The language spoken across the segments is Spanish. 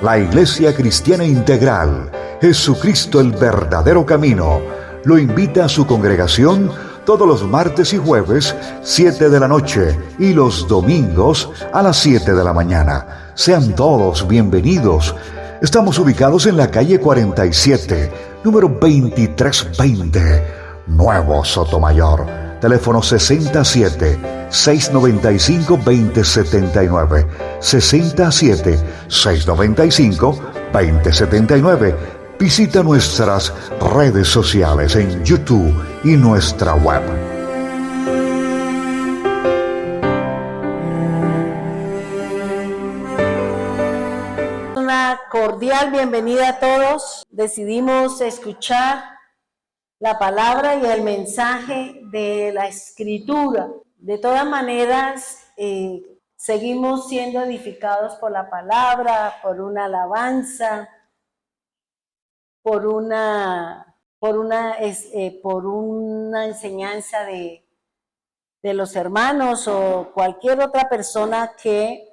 La Iglesia Cristiana Integral, Jesucristo el verdadero camino, lo invita a su congregación todos los martes y jueves, 7 de la noche, y los domingos a las 7 de la mañana. Sean todos bienvenidos. Estamos ubicados en la calle 47, número 2320, Nuevo Sotomayor. Teléfono 67-695-2079. 67-695-2079. Visita nuestras redes sociales en YouTube y nuestra web. Una cordial bienvenida a todos. Decidimos escuchar la palabra y el mensaje de la Escritura. De todas maneras, seguimos siendo edificados por la palabra, por una alabanza, por una enseñanza de los hermanos o cualquier otra persona que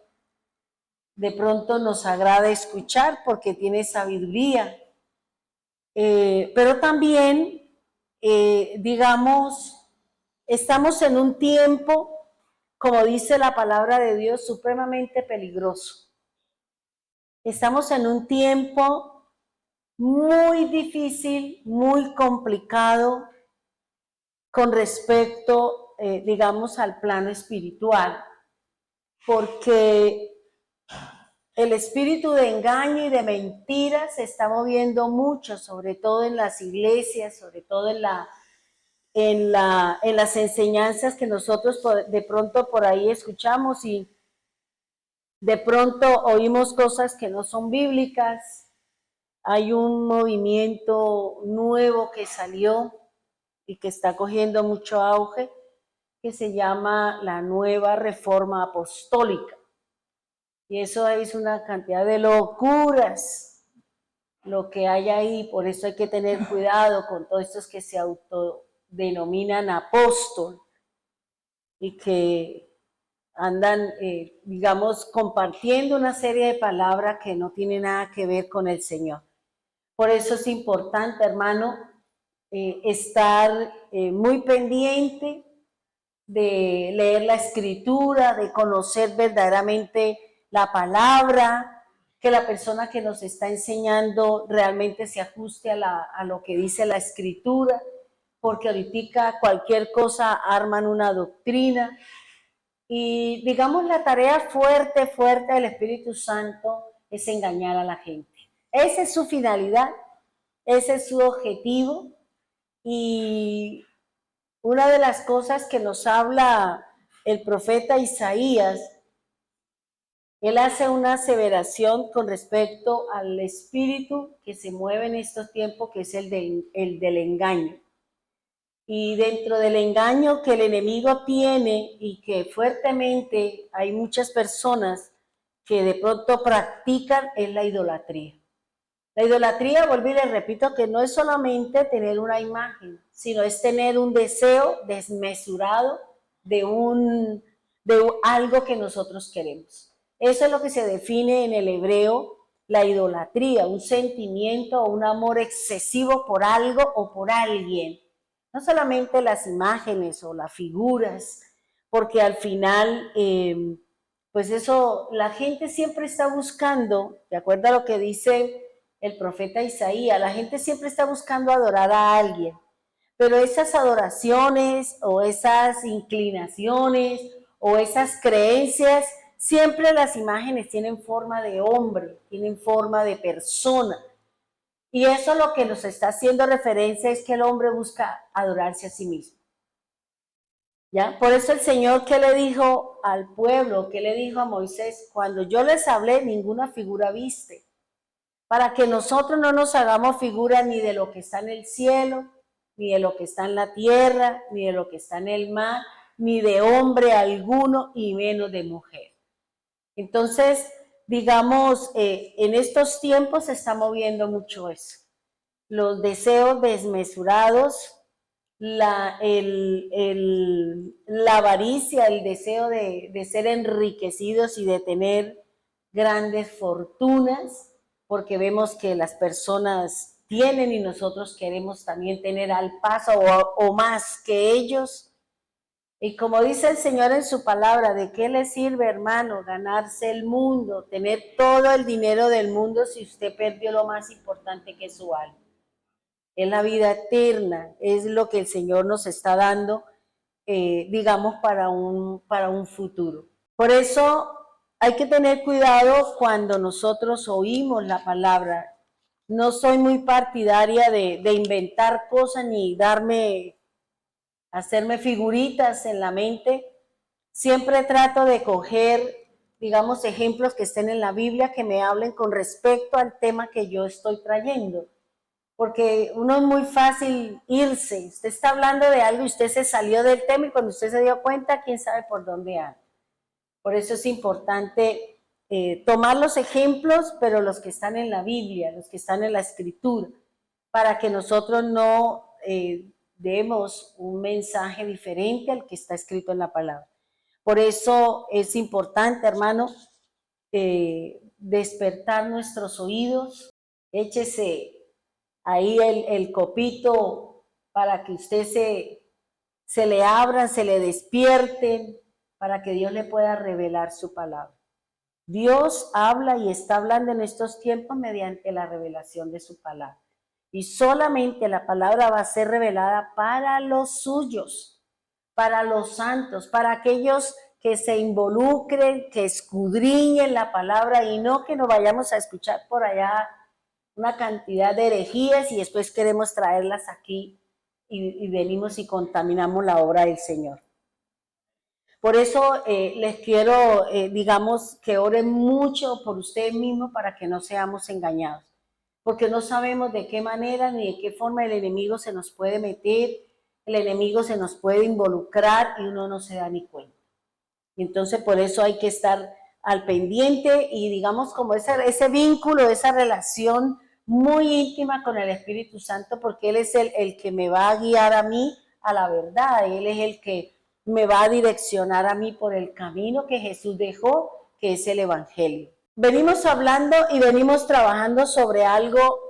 de pronto nos agrada escuchar porque tiene sabiduría. Pero también, estamos en un tiempo, como dice la palabra de Dios, supremamente peligroso. Estamos en un tiempo muy difícil, muy complicado con respecto, al plano espiritual, porque el espíritu de engaño y de mentira se está moviendo mucho, sobre todo en las iglesias, sobre todo en las enseñanzas que nosotros de pronto por ahí escuchamos y de pronto oímos cosas que no son bíblicas. Hay un movimiento nuevo que salió y que está cogiendo mucho auge, que se llama la Nueva Reforma Apostólica. Y eso es una cantidad de locuras lo que hay ahí. Por eso hay que tener cuidado con todos estos que se autodenominan apóstol y que andan, compartiendo una serie de palabras que no tienen nada que ver con el Señor. Por eso es importante, hermano, estar muy pendiente de leer la Escritura, de conocer verdaderamente la palabra, que la persona que nos está enseñando realmente se ajuste a lo que dice la Escritura, porque ahorita cualquier cosa arman una doctrina. Y la tarea fuerte del Espíritu Santo es engañar a la gente. Esa es su finalidad, ese es su objetivo. Y una de las cosas que nos habla el profeta Isaías, él hace una aseveración con respecto al espíritu que se mueve en estos tiempos, que es el del engaño. Y dentro del engaño que el enemigo tiene y que fuertemente hay muchas personas que de pronto practican, es la idolatría. La idolatría, vuelvo y les repito, que no es solamente tener una imagen, sino es tener un deseo desmesurado de algo que nosotros queremos. Eso es lo que se define en el hebreo la idolatría, un sentimiento o un amor excesivo por algo o por alguien. No solamente las imágenes o las figuras, porque al final, pues eso, la gente siempre está buscando, de acuerdo a lo que dice el profeta Isaías, la gente siempre está buscando adorar a alguien, pero esas adoraciones o esas inclinaciones o esas creencias, siempre las imágenes tienen forma de hombre, tienen forma de persona. Y eso lo que nos está haciendo referencia es que el hombre busca adorarse a sí mismo. ¿Ya? Por eso el Señor, ¿qué le dijo al pueblo? ¿Qué le dijo a Moisés? Cuando yo les hablé, ninguna figura viste. Para que nosotros no nos hagamos figura ni de lo que está en el cielo, ni de lo que está en la tierra, ni de lo que está en el mar, ni de hombre alguno, y menos de mujer. Entonces, en estos tiempos se está moviendo mucho eso. Los deseos desmesurados, la avaricia, el deseo de ser enriquecidos y de tener grandes fortunas, porque vemos que las personas tienen y nosotros queremos también tener al paso o más que ellos. Y como dice el Señor en su palabra, ¿de qué le sirve, hermano, ganarse el mundo, tener todo el dinero del mundo si usted perdió lo más importante que es su alma? Es la vida eterna, es lo que el Señor nos está dando, digamos, para un futuro. Por eso hay que tener cuidado cuando nosotros oímos la palabra. No soy muy partidaria de inventar cosas ni hacerme figuritas en la mente. Siempre trato de coger, digamos, ejemplos que estén en la Biblia que me hablen con respecto al tema que yo estoy trayendo. Porque uno es muy fácil irse. Usted está hablando de algo y usted se salió del tema y cuando usted se dio cuenta, quién sabe por dónde anda. Por eso es importante tomar los ejemplos, pero los que están en la Biblia, los que están en la Escritura, para que nosotros no demos un mensaje diferente al que está escrito en la palabra. Por eso es importante, hermano, despertar nuestros oídos. Échese ahí el copito para que usted se le abran, se le despierten, para que Dios le pueda revelar su palabra. Dios habla y está hablando en estos tiempos mediante la revelación de su palabra. Y solamente la palabra va a ser revelada para los suyos, para los santos, para aquellos que se involucren, que escudriñen la palabra y no que nos vayamos a escuchar por allá una cantidad de herejías y después queremos traerlas aquí y venimos y contaminamos la obra del Señor. Por eso les quiero, digamos, que oren mucho por ustedes mismos para que no seamos engañados, porque no sabemos de qué manera ni de qué forma el enemigo se nos puede meter, el enemigo se nos puede involucrar y uno no se da ni cuenta. Y entonces por eso hay que estar al pendiente y digamos como ese vínculo, esa relación muy íntima con el Espíritu Santo, porque Él es el que me va a guiar a mí a la verdad, Él es el que me va a direccionar a mí por el camino que Jesús dejó, que es el Evangelio. Venimos hablando y venimos trabajando sobre algo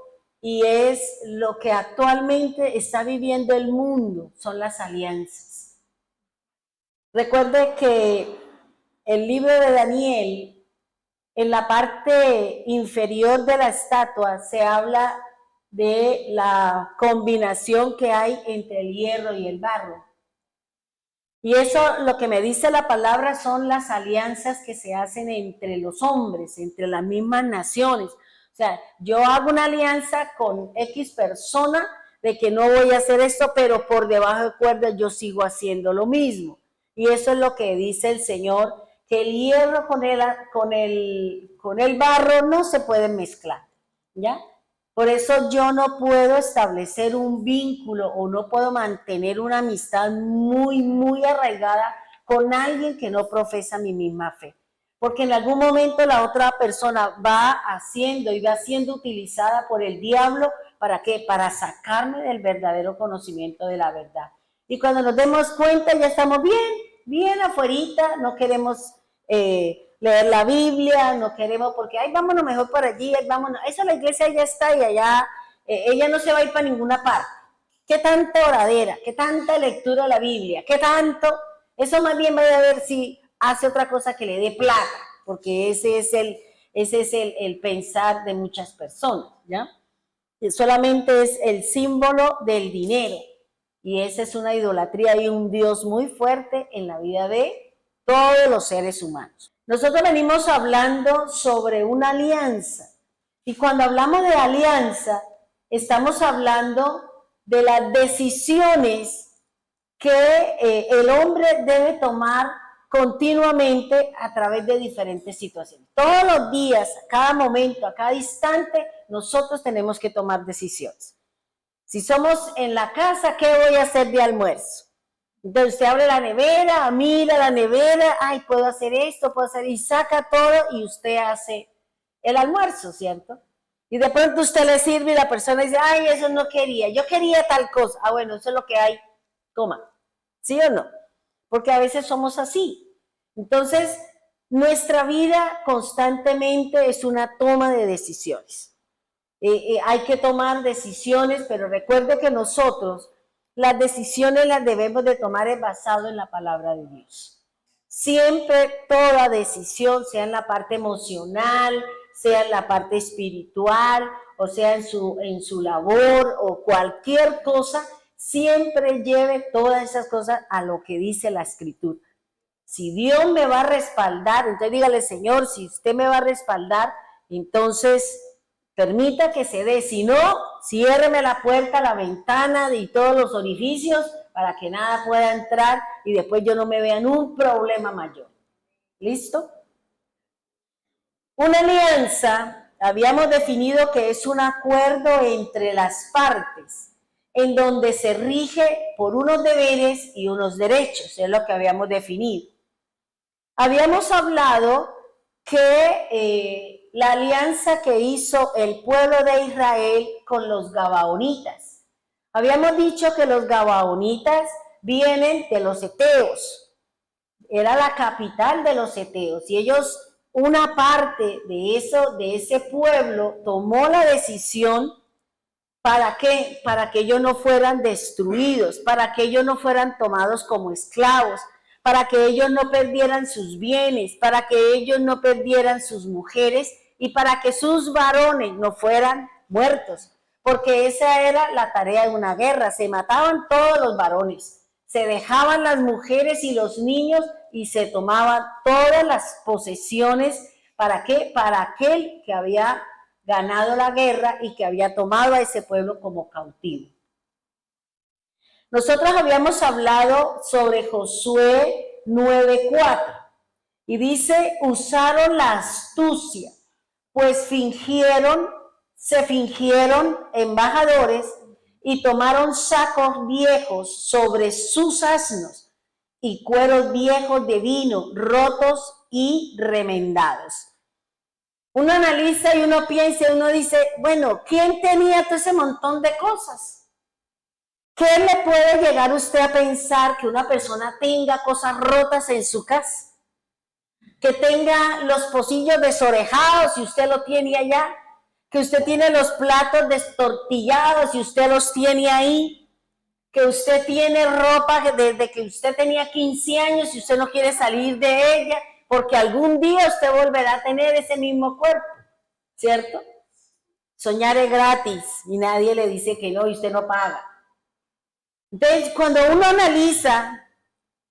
y es lo que actualmente está viviendo el mundo, son las alianzas. Recuerde que el libro de Daniel, en la parte inferior de la estatua, se habla de la combinación que hay entre el hierro y el barro. Y eso, lo que me dice la palabra, son las alianzas que se hacen entre los hombres, entre las mismas naciones. O sea, yo hago una alianza con X persona de que no voy a hacer esto, pero por debajo de cuerda yo sigo haciendo lo mismo. Y eso es lo que dice el Señor, que el hierro con el barro no se pueden mezclar, ¿ya? Por eso yo no puedo establecer un vínculo o no puedo mantener una amistad muy, muy arraigada con alguien que no profesa mi misma fe. Porque en algún momento la otra persona va haciendo y va siendo utilizada por el diablo, ¿para qué? Para sacarme del verdadero conocimiento de la verdad. Y cuando nos demos cuenta ya estamos bien afuerita, no queremos leer la Biblia, no queremos, porque ay, vámonos mejor por allí, ay, vámonos, eso la iglesia ya está y allá, ella no se va a ir para ninguna parte. ¿Qué tanta oradera? ¿Qué tanta lectura de la Biblia? ¿Qué tanto? Eso más bien va a ver si hace otra cosa que le dé plata, porque ese es el pensar de muchas personas, ¿ya? Solamente es el símbolo del dinero, y esa es una idolatría y un Dios muy fuerte en la vida de todos los seres humanos. Nosotros venimos hablando sobre una alianza, y cuando hablamos de alianza, estamos hablando de las decisiones que el hombre debe tomar continuamente a través de diferentes situaciones. Todos los días, a cada momento, a cada instante, nosotros tenemos que tomar decisiones. Si somos en la casa, ¿qué voy a hacer de almuerzo? Entonces usted abre la nevera, mira la nevera, ay, puedo hacer esto, puedo hacer, y saca todo y usted hace el almuerzo, ¿cierto? Y de pronto usted le sirve y la persona dice, ay, eso no quería, yo quería tal cosa. Ah, bueno, eso es lo que hay toma, ¿sí o no? Porque a veces somos así. Entonces, nuestra vida constantemente es una toma de decisiones. Hay que tomar decisiones, pero recuerde que nosotros las decisiones las debemos de tomar basado en la palabra de Dios. Siempre toda decisión, sea en la parte emocional, sea en la parte espiritual, o sea en su labor o cualquier cosa, siempre lleve todas esas cosas a lo que dice la Escritura. Si Dios me va a respaldar, entonces dígale, Señor, si usted me va a respaldar, entonces permita que se dé. Si no, ciérreme la puerta, la ventana y todos los orificios para que nada pueda entrar y después yo no me vea en un problema mayor. ¿Listo? Una alianza, habíamos definido que es un acuerdo entre las partes, en donde se rige por unos deberes y unos derechos, es lo que habíamos definido. Habíamos hablado que la alianza que hizo el pueblo de Israel con los gabaonitas. Habíamos dicho que los gabaonitas vienen de los heteos, era la capital de los heteos, y ellos, una parte de ese pueblo, tomó la decisión. ¿Para qué? Para que ellos no fueran destruidos, para que ellos no fueran tomados como esclavos, para que ellos no perdieran sus bienes, para que ellos no perdieran sus mujeres y para que sus varones no fueran muertos, porque esa era la tarea de una guerra, se mataban todos los varones, se dejaban las mujeres y los niños y se tomaban todas las posesiones. ¿Para qué? Para aquel que había ganado la guerra y que había tomado a ese pueblo como cautivo. Nosotros habíamos hablado sobre Josué 9:4 y dice, usaron la astucia, pues se fingieron embajadores y tomaron sacos viejos sobre sus asnos y cueros viejos de vino, rotos y remendados. Uno analiza y uno piensa y uno dice, bueno, ¿quién tenía todo ese montón de cosas? ¿Qué le puede llegar a usted a pensar que una persona tenga cosas rotas en su casa? Que tenga los pocillos desorejados y usted lo tiene allá, que usted tiene los platos destortillados y usted los tiene ahí, que usted tiene ropa desde que usted tenía 15 años y usted no quiere salir de ella, porque algún día usted volverá a tener ese mismo cuerpo, ¿cierto? Soñar es gratis y nadie le dice que no y usted no paga. Entonces, cuando uno analiza,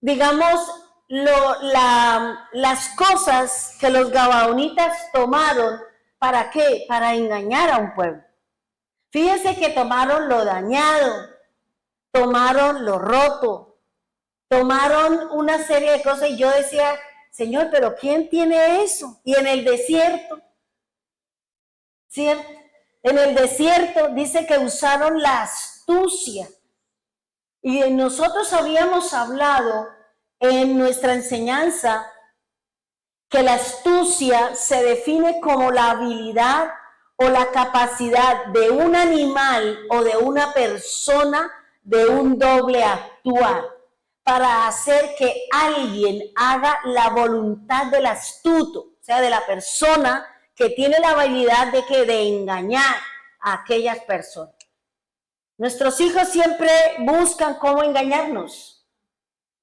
digamos, las cosas que los gabaonitas tomaron, ¿para qué? Para engañar a un pueblo. Fíjense que tomaron lo dañado, tomaron lo roto, tomaron una serie de cosas y yo decía, Señor, pero ¿quién tiene eso? Y en el desierto, ¿cierto? En el desierto dice que usaron la astucia. Y nosotros habíamos hablado en nuestra enseñanza que la astucia se define como la habilidad o la capacidad de un animal o de una persona de un doble actuar para hacer que alguien haga la voluntad del astuto, o sea, de la persona que tiene la habilidad de engañar a aquellas personas. Nuestros hijos siempre buscan cómo engañarnos,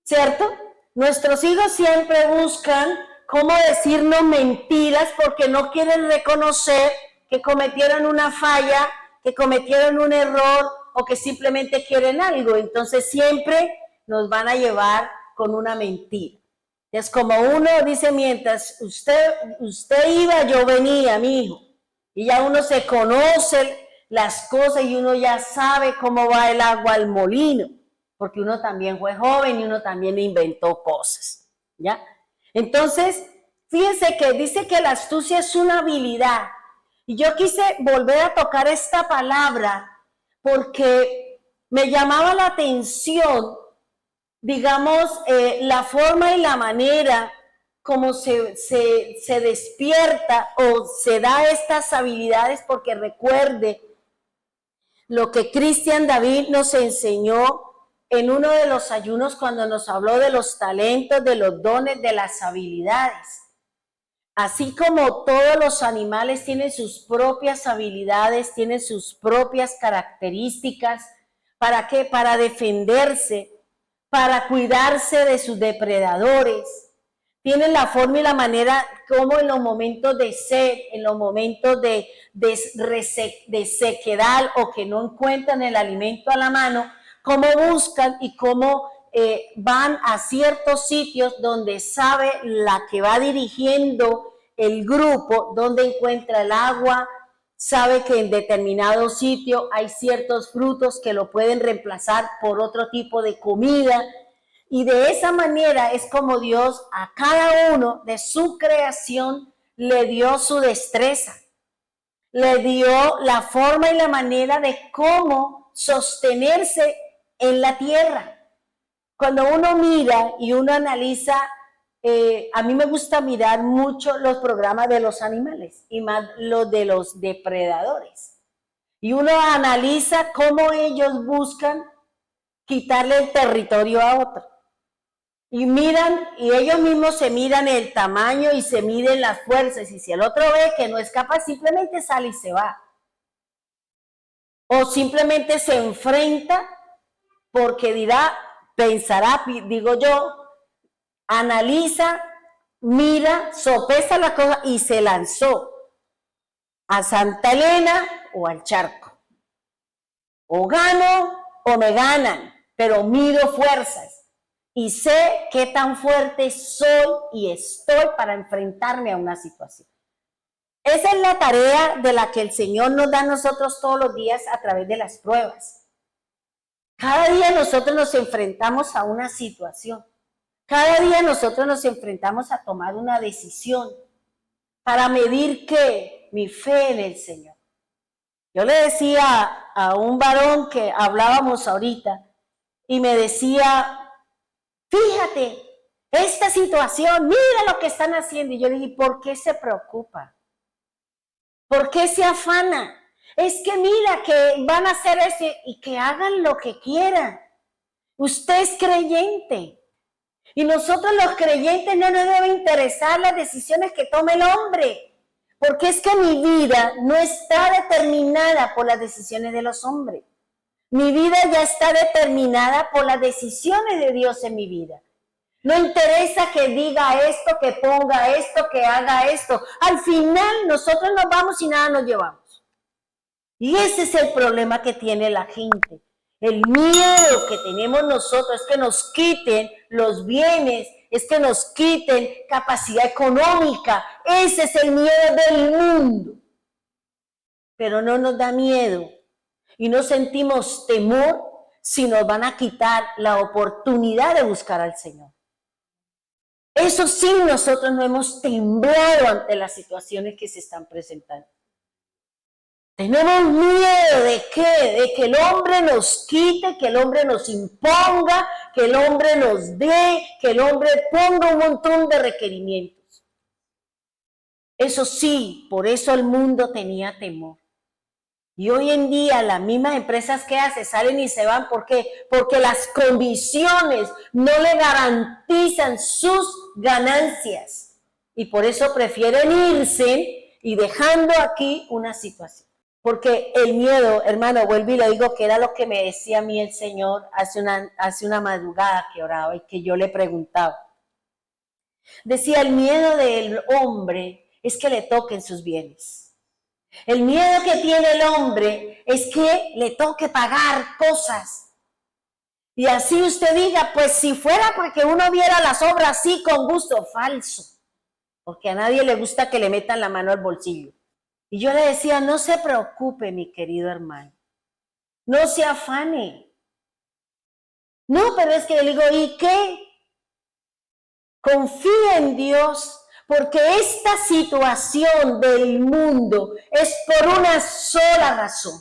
¿cierto? Nuestros hijos siempre buscan cómo decirnos mentiras porque no quieren reconocer que cometieron una falla, que cometieron un error o que simplemente quieren algo. Entonces siempre nos van a llevar con una mentira. Es como uno dice, mientras usted iba, yo venía, mi hijo. Y ya uno se conoce las cosas y uno ya sabe cómo va el agua al molino, porque uno también fue joven y uno también inventó cosas, ¿ya? Entonces, fíjense que dice que la astucia es una habilidad, y yo quise volver a tocar esta palabra porque me llamaba la atención, digamos, la forma y la manera como se despierta o se da estas habilidades, porque recuerde lo que Cristian David nos enseñó en uno de los ayunos cuando nos habló de los talentos, de los dones, de las habilidades. Así como todos los animales tienen sus propias habilidades, tienen sus propias características. ¿Para qué? Para defenderse, para cuidarse de sus depredadores. Tienen la forma y la manera como en los momentos de sed, en los momentos de sequedad o que no encuentran el alimento a la mano, cómo buscan y cómo van a ciertos sitios donde sabe la que va dirigiendo el grupo, donde encuentra el agua, sabe que en determinado sitio hay ciertos frutos que lo pueden reemplazar por otro tipo de comida. Y de esa manera es como Dios a cada uno de su creación le dio su destreza, le dio la forma y la manera de cómo sostenerse en la tierra. Cuando uno mira y uno analiza, a mí me gusta mirar mucho los programas de los animales y más los de los depredadores. Y uno analiza cómo ellos buscan quitarle el territorio a otro. Y miran, y ellos mismos se miran el tamaño y se miden las fuerzas. Y si el otro ve que no es capaz, simplemente sale y se va. O simplemente se enfrenta porque dirá, pensará, digo yo, analiza, mira, sopesa la cosa y se lanzó a Santa Elena o al charco. O gano o me ganan, pero mido fuerzas. Y sé qué tan fuerte soy y estoy para enfrentarme a una situación. Esa es la tarea de la que el Señor nos da a nosotros todos los días a través de las pruebas. Cada día nosotros nos enfrentamos a una situación. Cada día nosotros nos enfrentamos a tomar una decisión para medir ¿qué? Mi fe en el Señor. Yo le decía a un varón que hablábamos ahorita y me decía, fíjate, esta situación, mira lo que están haciendo. Y yo le dije, ¿por qué se preocupa? ¿Por qué se afana? Es que mira que van a hacer eso y que hagan lo que quieran. Usted es creyente. Y nosotros los creyentes no nos deben interesar las decisiones que tome el hombre. Porque es que mi vida no está determinada por las decisiones de los hombres. Mi vida ya está determinada por las decisiones de Dios en mi vida. No interesa que diga esto, que ponga esto, que haga esto. Al final nosotros nos vamos y nada nos llevamos. Y ese es el problema que tiene la gente. El miedo que tenemos nosotros es que nos quiten los bienes, es que nos quiten capacidad económica. Ese es el miedo del mundo. Pero no nos da miedo y no sentimos temor si nos van a quitar la oportunidad de buscar al Señor. Eso sí, nosotros no hemos temblado ante las situaciones que se están presentando. Tenemos miedo ¿de qué? De que el hombre nos quite, que el hombre nos imponga, que el hombre nos dé, que el hombre ponga un montón de requerimientos. Eso sí, por eso el mundo tenía temor. Y hoy en día las mismas empresas que hacen salen y se van. ¿Por qué? Porque las condiciones no le garantizan sus ganancias. Y por eso prefieren irse y dejando aquí una situación. Porque el miedo, hermano, vuelvo y le digo que era lo que me decía a mí el Señor hace una madrugada que oraba y que yo le preguntaba. Decía, el miedo del hombre es que le toquen sus bienes. El miedo que tiene el hombre es que le toque pagar cosas. Y así usted diga, pues si fuera porque uno viera las obras así con gusto, falso. Porque a nadie le gusta que le metan la mano al bolsillo. Y yo le decía, no se preocupe, mi querido hermano. No se afane. No, pero es que yo le digo, ¿y qué? Confía en Dios, porque esta situación del mundo es por una sola razón.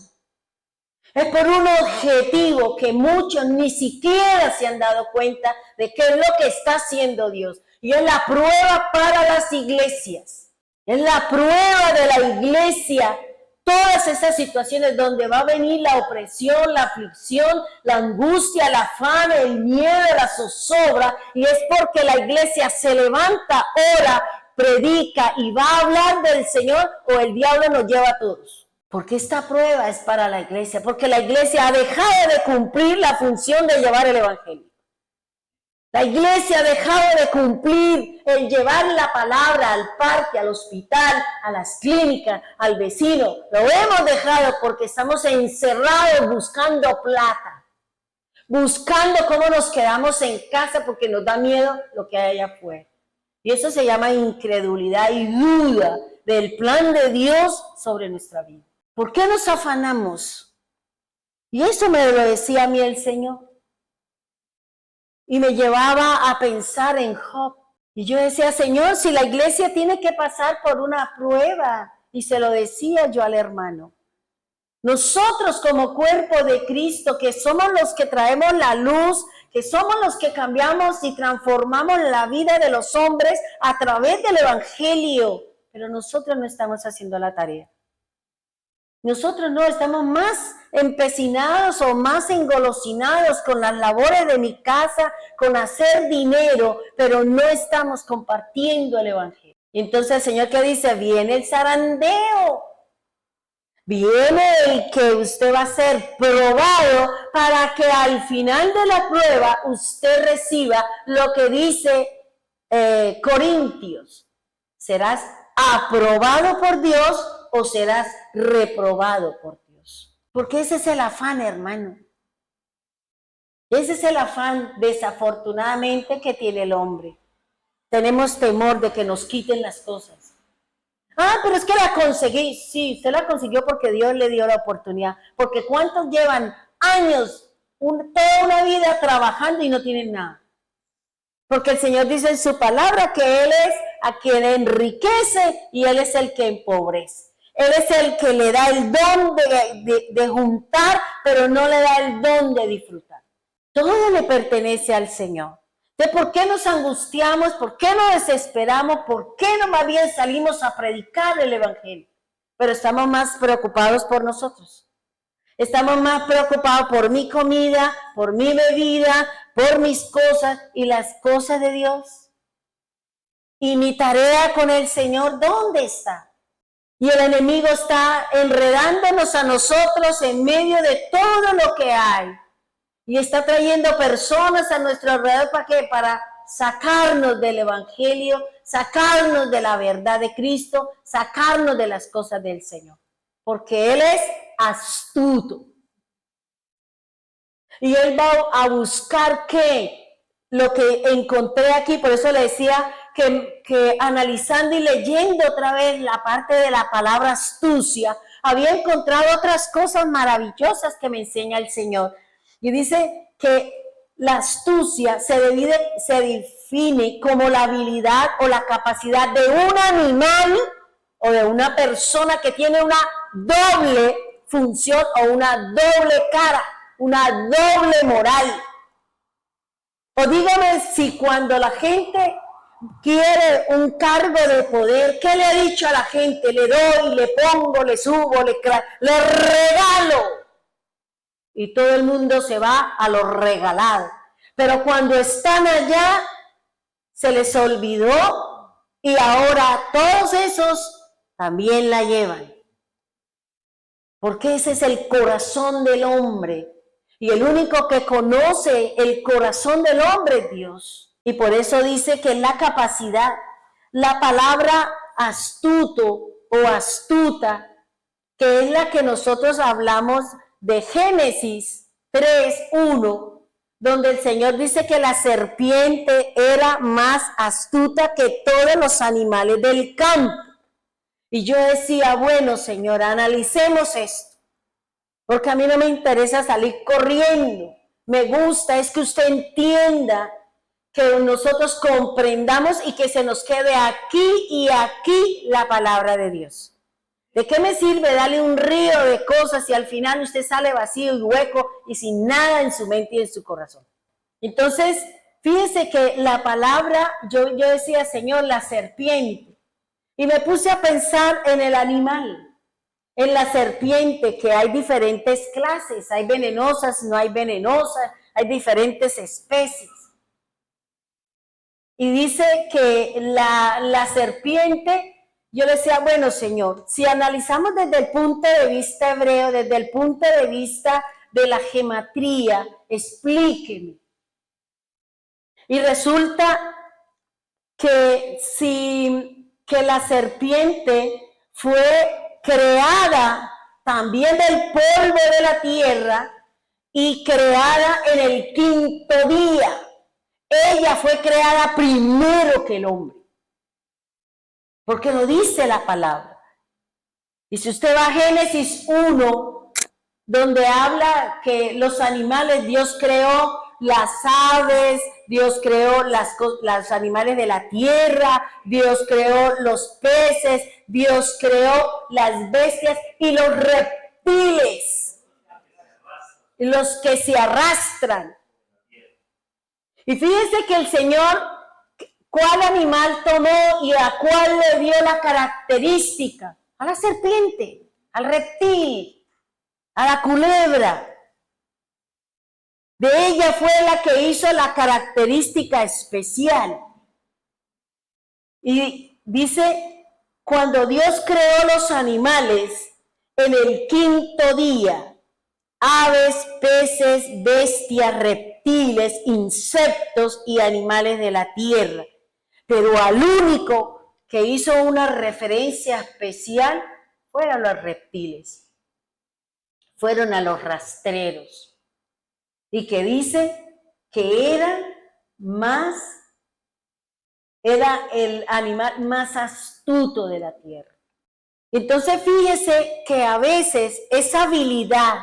Es por un objetivo que muchos ni siquiera se han dado cuenta de qué es lo que está haciendo Dios. Y es la prueba para las iglesias. Es la prueba de la iglesia todas esas situaciones donde va a venir la opresión, la aflicción, la angustia, la afán, el miedo, la zozobra, y es porque la iglesia se levanta, ora, predica y va a hablar del Señor, o el diablo nos lleva a todos. Porque esta prueba es para la iglesia, porque la iglesia ha dejado de cumplir la función de llevar el evangelio. La iglesia ha dejado de cumplir el llevar la palabra al parque, al hospital, a las clínicas, al vecino. Lo hemos dejado porque estamos encerrados buscando plata, buscando cómo nos quedamos en casa porque nos da miedo lo que hay allá afuera. Y eso se llama incredulidad y duda del plan de Dios sobre nuestra vida. ¿Por qué nos afanamos? Y eso me lo decía a mí el Señor. Y me llevaba a pensar en Job. Y yo decía, Señor, si la iglesia tiene que pasar por una prueba, y se lo decía yo al hermano, nosotros como cuerpo de Cristo, que somos los que traemos la luz, que somos los que cambiamos y transformamos la vida de los hombres a través del evangelio, pero nosotros no estamos haciendo la tarea. Nosotros no, estamos más empecinados o más engolosinados con las labores de mi casa, con hacer dinero, pero no estamos compartiendo el evangelio. Y entonces el Señor, ¿qué dice? Viene el zarandeo, viene el que usted va a ser probado para que al final de la prueba usted reciba lo que dice Corintios. Serás aprobado por Dios o serás reprobado por Dios. Porque ese es el afán, hermano. Ese es el afán, desafortunadamente, que tiene el hombre. Tenemos temor de que nos quiten las cosas. Ah, pero es que la conseguí. Sí, usted la consiguió porque Dios le dio la oportunidad. Porque ¿cuántos llevan años, toda una vida trabajando y no tienen nada? Porque el Señor dice en su palabra que Él es a quien enriquece y Él es el que empobrece. Él es el que le da el don de juntar, pero no le da el don de disfrutar. Todo le pertenece al Señor. ¿De por qué nos angustiamos? ¿Por qué nos desesperamos? ¿Por qué no más bien salimos a predicar el evangelio? Pero estamos más preocupados por nosotros. Estamos más preocupados por mi comida, por mi bebida, por mis cosas y las cosas de Dios. Y mi tarea con el Señor, ¿dónde está? Y el enemigo está enredándonos a nosotros en medio de todo lo que hay. Y está trayendo personas a nuestro alrededor, ¿para qué? Para sacarnos del evangelio, sacarnos de la verdad de Cristo, sacarnos de las cosas del Señor. Porque Él es astuto. Y Él va a buscar ¿qué? Lo que encontré aquí, por eso le decía que analizando y leyendo otra vez la parte de la palabra astucia, había encontrado otras cosas maravillosas que me enseña el Señor. Y dice que la astucia se define como la habilidad o la capacidad de un animal o de una persona que tiene una doble función o una doble cara, una doble moral. O dígame si cuando la gente quiere un cargo de poder, ¿qué le ha dicho a la gente? Le doy, le pongo, le subo, le regalo. Y todo el mundo se va a lo regalado. Pero cuando están allá, se les olvidó y ahora todos esos también la llevan. Porque ese es el corazón del hombre. Y el único que conoce el corazón del hombre es Dios. Y por eso dice que la capacidad, la palabra astuto o astuta, que es la que nosotros hablamos de Génesis 3:1, donde el Señor dice que la serpiente era más astuta que todos los animales del campo. Y yo decía, bueno, Señor, analicemos esto, porque a mí no me interesa salir corriendo. Me gusta es que usted entienda, que nosotros comprendamos y que se nos quede aquí y aquí la palabra de Dios. ¿De qué me sirve darle un río de cosas si al final usted sale vacío y hueco y sin nada en su mente y en su corazón? Entonces, fíjense que la palabra, yo decía, Señor, la serpiente, y me puse a pensar en el animal. en la serpiente que hay diferentes clases, hay venenosas, no hay venenosas, hay diferentes especies. Y dice que la serpiente, yo le decía, bueno, Señor, si analizamos desde el punto de vista hebreo, desde el punto de vista de la gematría, explíqueme. Y resulta que que la serpiente fue creada también del polvo de la tierra y creada en el quinto día. Ella fue creada primero que el hombre, porque lo dice la palabra. Y si usted va a Génesis 1, donde habla que los animales, Dios creó las aves, Dios creó los animales de la tierra, Dios creó los peces, Dios creó las bestias y los reptiles, los que se arrastran. Y fíjense que el Señor, ¿cuál animal tomó y a cuál le dio la característica? A la serpiente, al reptil, a la culebra. De ella fue la que hizo la característica especial. Y dice, cuando Dios creó los animales en el quinto día, aves, peces, bestias, reptiles, insectos y animales de la tierra. Pero al único que hizo una referencia especial fueron los reptiles. Fueron a los rastreros. Y que dice que era el animal más astuto de la tierra. Entonces fíjese que a veces esa habilidad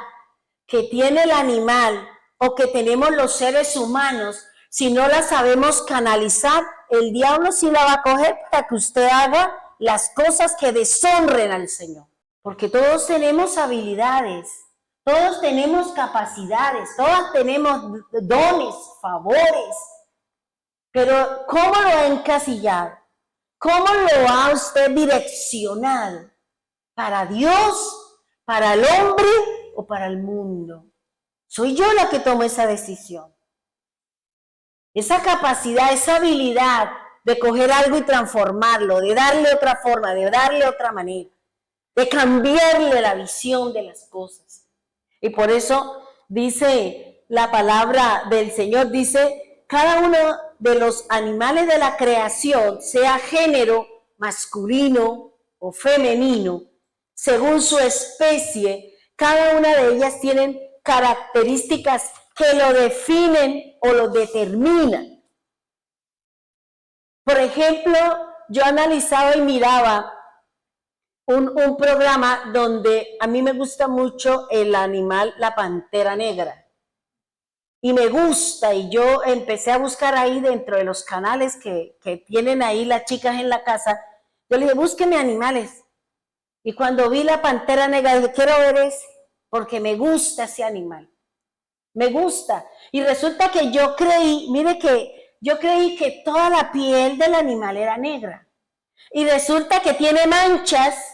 que tiene el animal o que tenemos los seres humanos, si no la sabemos canalizar, el diablo sí la va a coger para que usted haga las cosas que deshonren al Señor. Porque todos tenemos habilidades, todos tenemos capacidades, todos tenemos dones, favores. Pero ¿cómo lo ha encasillado? ¿Cómo lo ha usted direccionado? ¿Para Dios, para el hombre o para el mundo? Soy yo la que tomo esa decisión. Esa capacidad, esa habilidad de coger algo y transformarlo, de darle otra forma, de darle otra manera, de cambiarle la visión de las cosas. Y por eso dice la palabra del Señor, dice, cada uno de los animales de la creación, sea género masculino o femenino, según su especie, cada una de ellas tienen características que lo definen o lo determinan. Por ejemplo, yo analizaba y miraba un programa donde a mí me gusta mucho el animal, la pantera negra. Y me gusta, y yo empecé a buscar ahí dentro de los canales que tienen ahí las chicas en la casa. Yo le dije, búsqueme animales. Y cuando vi la pantera negra, dije, quiero ver ese, porque me gusta ese animal. Me gusta. Y resulta que yo creí, mire que yo creí que toda la piel del animal era negra. Y resulta que tiene manchas,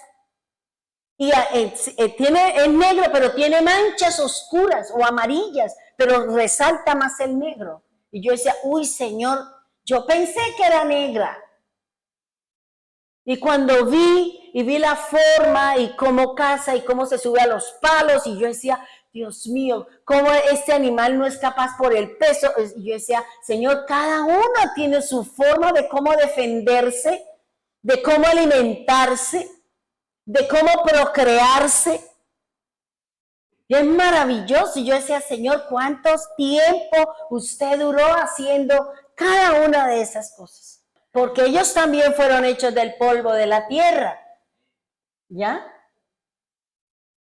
y es negro, pero tiene manchas oscuras o amarillas, pero resalta más el negro. Y yo decía, uy, Señor, yo pensé que era negra. Y cuando vi la forma y cómo caza y cómo se sube a los palos, y yo decía, Dios mío, cómo este animal no es capaz por el peso. Y yo decía, Señor, cada uno tiene su forma de cómo defenderse, de cómo alimentarse, de cómo procrearse. Y es maravilloso. Y yo decía, Señor, ¿cuántos tiempo usted duró haciendo cada una de esas cosas? Porque ellos también fueron hechos del polvo de la tierra. ¿Ya?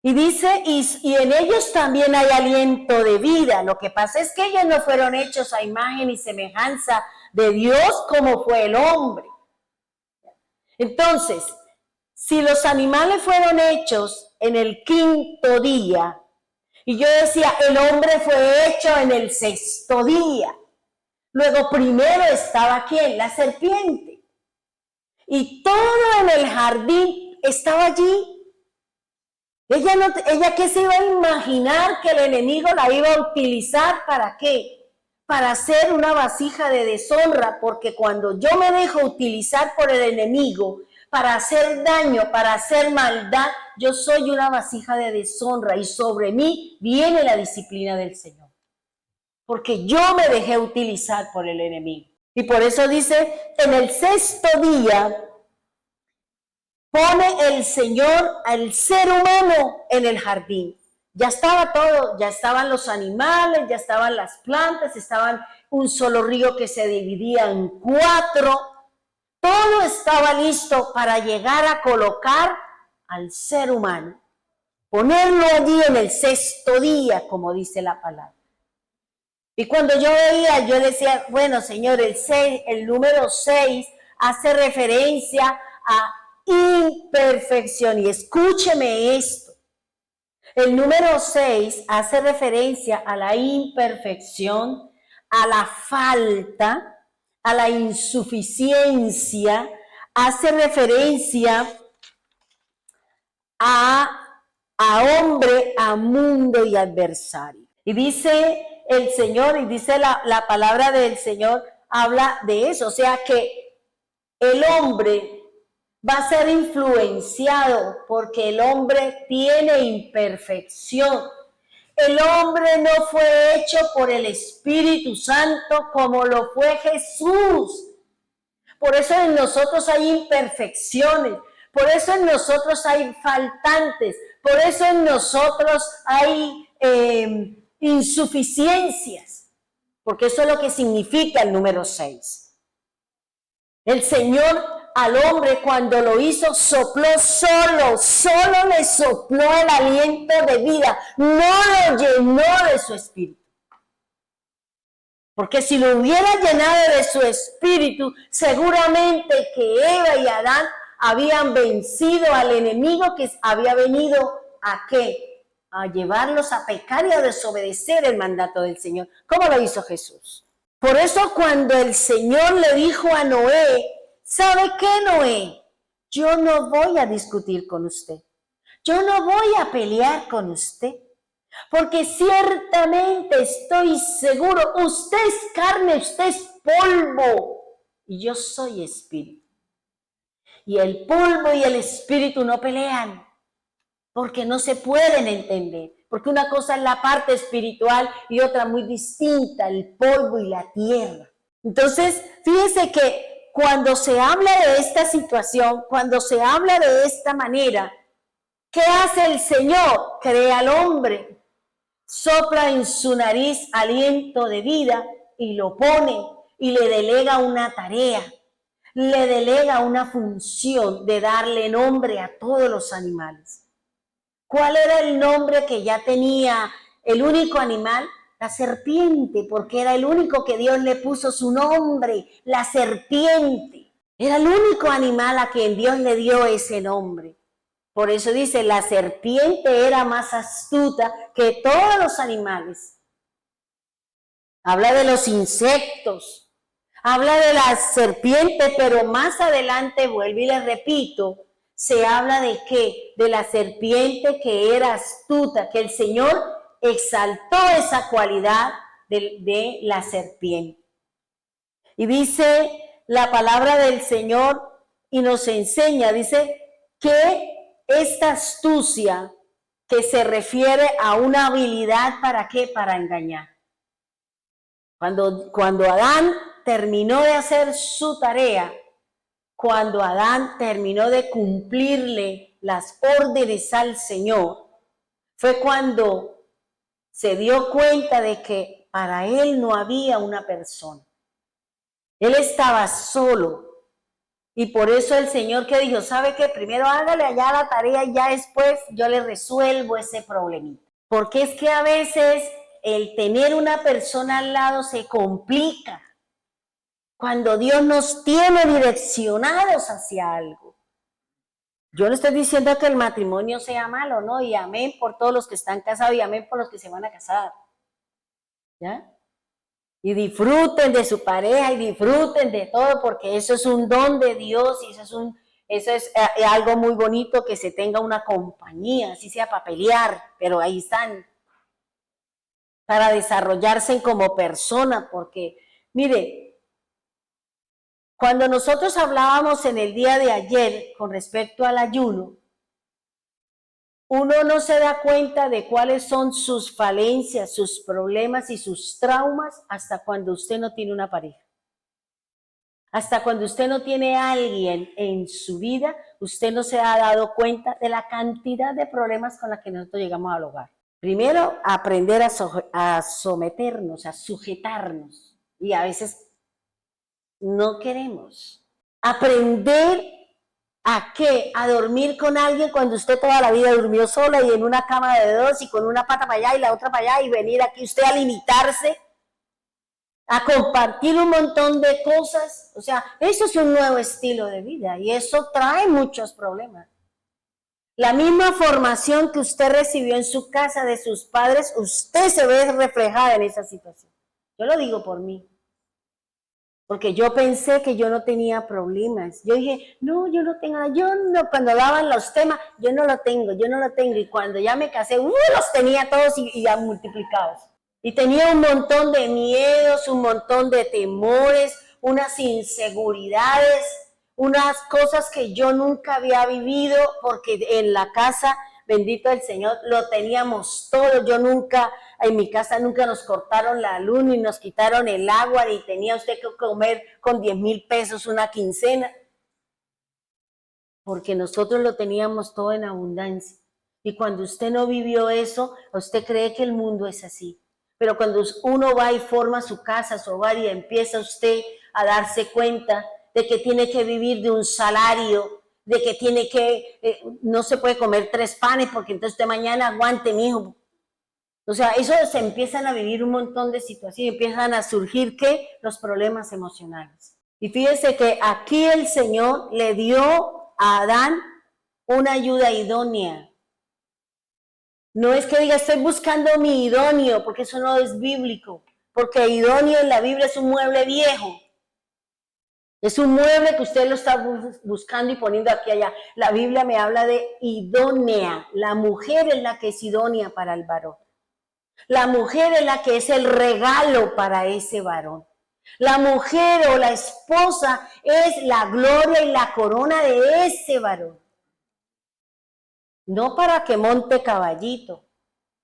Y dice, y en ellos también hay aliento de vida. Lo que pasa es que ellos no fueron hechos a imagen y semejanza de Dios como fue el hombre. Entonces, si los animales fueron hechos en el quinto día, y yo decía, el hombre fue hecho en el sexto día. Luego primero estaba ¿quién? La serpiente. Y todo en el jardín estaba allí. Ella qué se iba a imaginar que el enemigo la iba a utilizar ¿para qué? Para hacer una vasija de deshonra, porque cuando yo me dejo utilizar por el enemigo para hacer daño, para hacer maldad, yo soy una vasija de deshonra y sobre mí viene la disciplina del Señor. Porque yo me dejé utilizar por el enemigo. Y por eso dice, en el sexto día pone el Señor al ser humano en el jardín. Ya estaba todo, ya estaban los animales, ya estaban las plantas, estaban un solo río que se dividía en 4. Todo estaba listo para llegar a colocar al ser humano. Ponerlo allí en el sexto día, como dice la palabra. Y cuando yo veía, yo decía, bueno, Señor, el número 6 hace referencia a imperfección. Y escúcheme esto. El número 6 hace referencia a la imperfección, a la falta, a la insuficiencia, hace referencia a hombre, a mundo y adversario. Y dice el Señor, y dice la palabra del Señor, habla de eso, o sea que el hombre va a ser influenciado porque el hombre tiene imperfección. El hombre no fue hecho por el Espíritu Santo como lo fue Jesús. Por eso en nosotros hay imperfecciones, por eso en nosotros hay faltantes, por eso en nosotros hay insuficiencias, porque eso es lo que significa el número 6. El Señor al hombre cuando lo hizo sopló solo le sopló el aliento de vida, no lo llenó de su espíritu. Porque si lo hubiera llenado de su espíritu, seguramente que Eva y Adán habían vencido al enemigo que había venido ¿a qué? A llevarlos a pecar y a desobedecer el mandato del Señor. ¿Cómo lo hizo Jesús? Por eso cuando el Señor le dijo a Noé, ¿sabe qué, Noé? Yo no voy a discutir con usted. Yo no voy a pelear con usted. Porque ciertamente estoy seguro, usted es carne, usted es polvo y yo soy espíritu. Y el polvo y el espíritu no pelean porque no se pueden entender. Porque una cosa es la parte espiritual y otra muy distinta, el polvo y la tierra. Entonces, fíjense que cuando se habla de esta situación, cuando se habla de esta manera, ¿qué hace el Señor? Crea al hombre. Sopla en su nariz aliento de vida y lo pone y le delega una tarea, le delega una función de darle nombre a todos los animales. ¿Cuál era el nombre que ya tenía el único animal? La serpiente, porque era el único que Dios le puso su nombre, la serpiente. Era el único animal a quien Dios le dio ese nombre. Por eso dice, la serpiente era más astuta que todos los animales. Habla de los insectos, habla de la serpiente, pero más adelante, vuelvo y le repito, se habla de qué? De la serpiente que era astuta, que el Señor exaltó esa cualidad de la serpiente. Y dice la palabra del Señor y nos enseña, dice que esta astucia que se refiere a una habilidad, ¿para qué? Para engañar. Cuando Adán terminó de hacer su tarea, cuando Adán terminó de cumplirle las órdenes al Señor, fue cuando se dio cuenta de que para él no había una persona. Él estaba solo. Y por eso el Señor que dijo, ¿sabe qué? Primero hágale allá la tarea y ya después yo le resuelvo ese problemita. Porque es que a veces el tener una persona al lado se complica. Cuando Dios nos tiene direccionados hacia algo. Yo no estoy diciendo que el matrimonio sea malo, ¿no? Y amén por todos los que están casados y amén por los que se van a casar. ¿Ya? Y disfruten de su pareja y disfruten de todo porque eso es un don de Dios y eso es Eso es algo muy bonito, que se tenga una compañía, así sea para pelear, pero ahí están, para desarrollarse como persona, porque, mire, cuando nosotros hablábamos en el día de ayer con respecto al ayuno, uno no se da cuenta de cuáles son sus falencias, sus problemas y sus traumas hasta cuando usted no tiene una pareja. Hasta cuando usted no tiene a alguien en su vida, usted no se ha dado cuenta de la cantidad de problemas con los que nosotros llegamos al hogar. Primero, aprender a someternos, a sujetarnos. Y a veces no queremos. Aprender ¿a qué? A dormir con alguien cuando usted toda la vida durmió sola y en una cama de dos y con una pata para allá y la otra para allá, y venir aquí usted a limitarse, a compartir un montón de cosas. O sea, eso es un nuevo estilo de vida y eso trae muchos problemas. La misma formación que usted recibió en su casa de sus padres, usted se ve reflejada en esa situación. Yo lo digo por mí. Porque yo pensé que yo no tenía problemas. Yo dije, no, yo no tengo nada. Yo no, cuando daban los temas, yo no lo tengo. Y cuando ya me casé, los tenía todos y ya multiplicados. Y tenía un montón de miedos, un montón de temores, unas inseguridades, unas cosas que yo nunca había vivido, porque en la casa, bendito el Señor, lo teníamos todo. Yo nunca, en mi casa nunca nos cortaron la luz, ni nos quitaron el agua, ni tenía usted que comer con 10,000 pesos una quincena, porque nosotros lo teníamos todo en abundancia. Y cuando usted no vivió eso, usted cree que el mundo es así. Pero cuando uno va y forma su casa, su hogar, y empieza usted a darse cuenta de que tiene que vivir de un salario, de que tiene que, no se puede comer 3 panes porque entonces usted mañana aguante, mijo. O sea, eso se empiezan a vivir un montón de situaciones, empiezan a surgir, ¿qué? Los problemas emocionales. Y fíjese que aquí el Señor le dio a Adán una ayuda idónea. No es que diga, estoy buscando mi idóneo, porque eso no es bíblico. Porque idóneo en la Biblia es un mueble viejo. Es un mueble que usted lo está buscando y poniendo aquí y allá. La Biblia me habla de idónea. La mujer es la que es idónea para el varón. La mujer es la que es el regalo para ese varón. La mujer o la esposa es la gloria y la corona de ese varón. No para que monte caballito,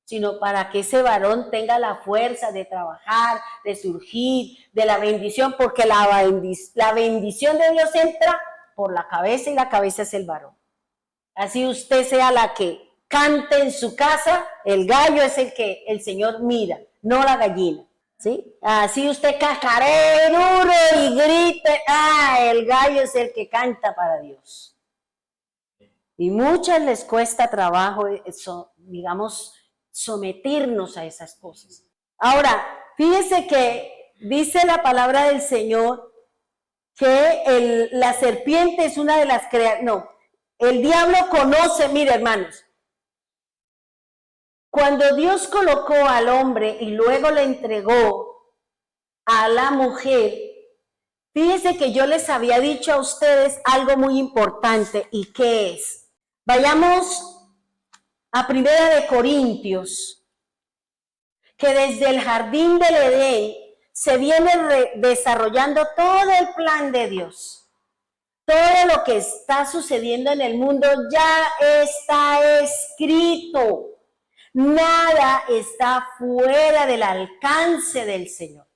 sino para que ese varón tenga la fuerza de trabajar, de surgir, de la bendición, porque la bendición de Dios entra por la cabeza y la cabeza es el varón. Así usted sea la que cante en su casa, el gallo es el que el Señor mira, no la gallina. ¿Sí? Así usted cacaree duro y grite, el gallo es el que canta para Dios. Y muchas les cuesta trabajo, digamos, someternos a esas cosas. Ahora, fíjese que dice la palabra del Señor que la serpiente es una de las creaciones. No, el diablo conoce, mire hermanos, cuando Dios colocó al hombre y luego le entregó a la mujer, fíjese que yo les había dicho a ustedes algo muy importante. ¿Y qué es? Vayamos a 1 Corintios, que desde el jardín del Edén se viene desarrollando todo el plan de Dios. Todo lo que está sucediendo en el mundo ya está escrito. Nada está fuera del alcance del Señor.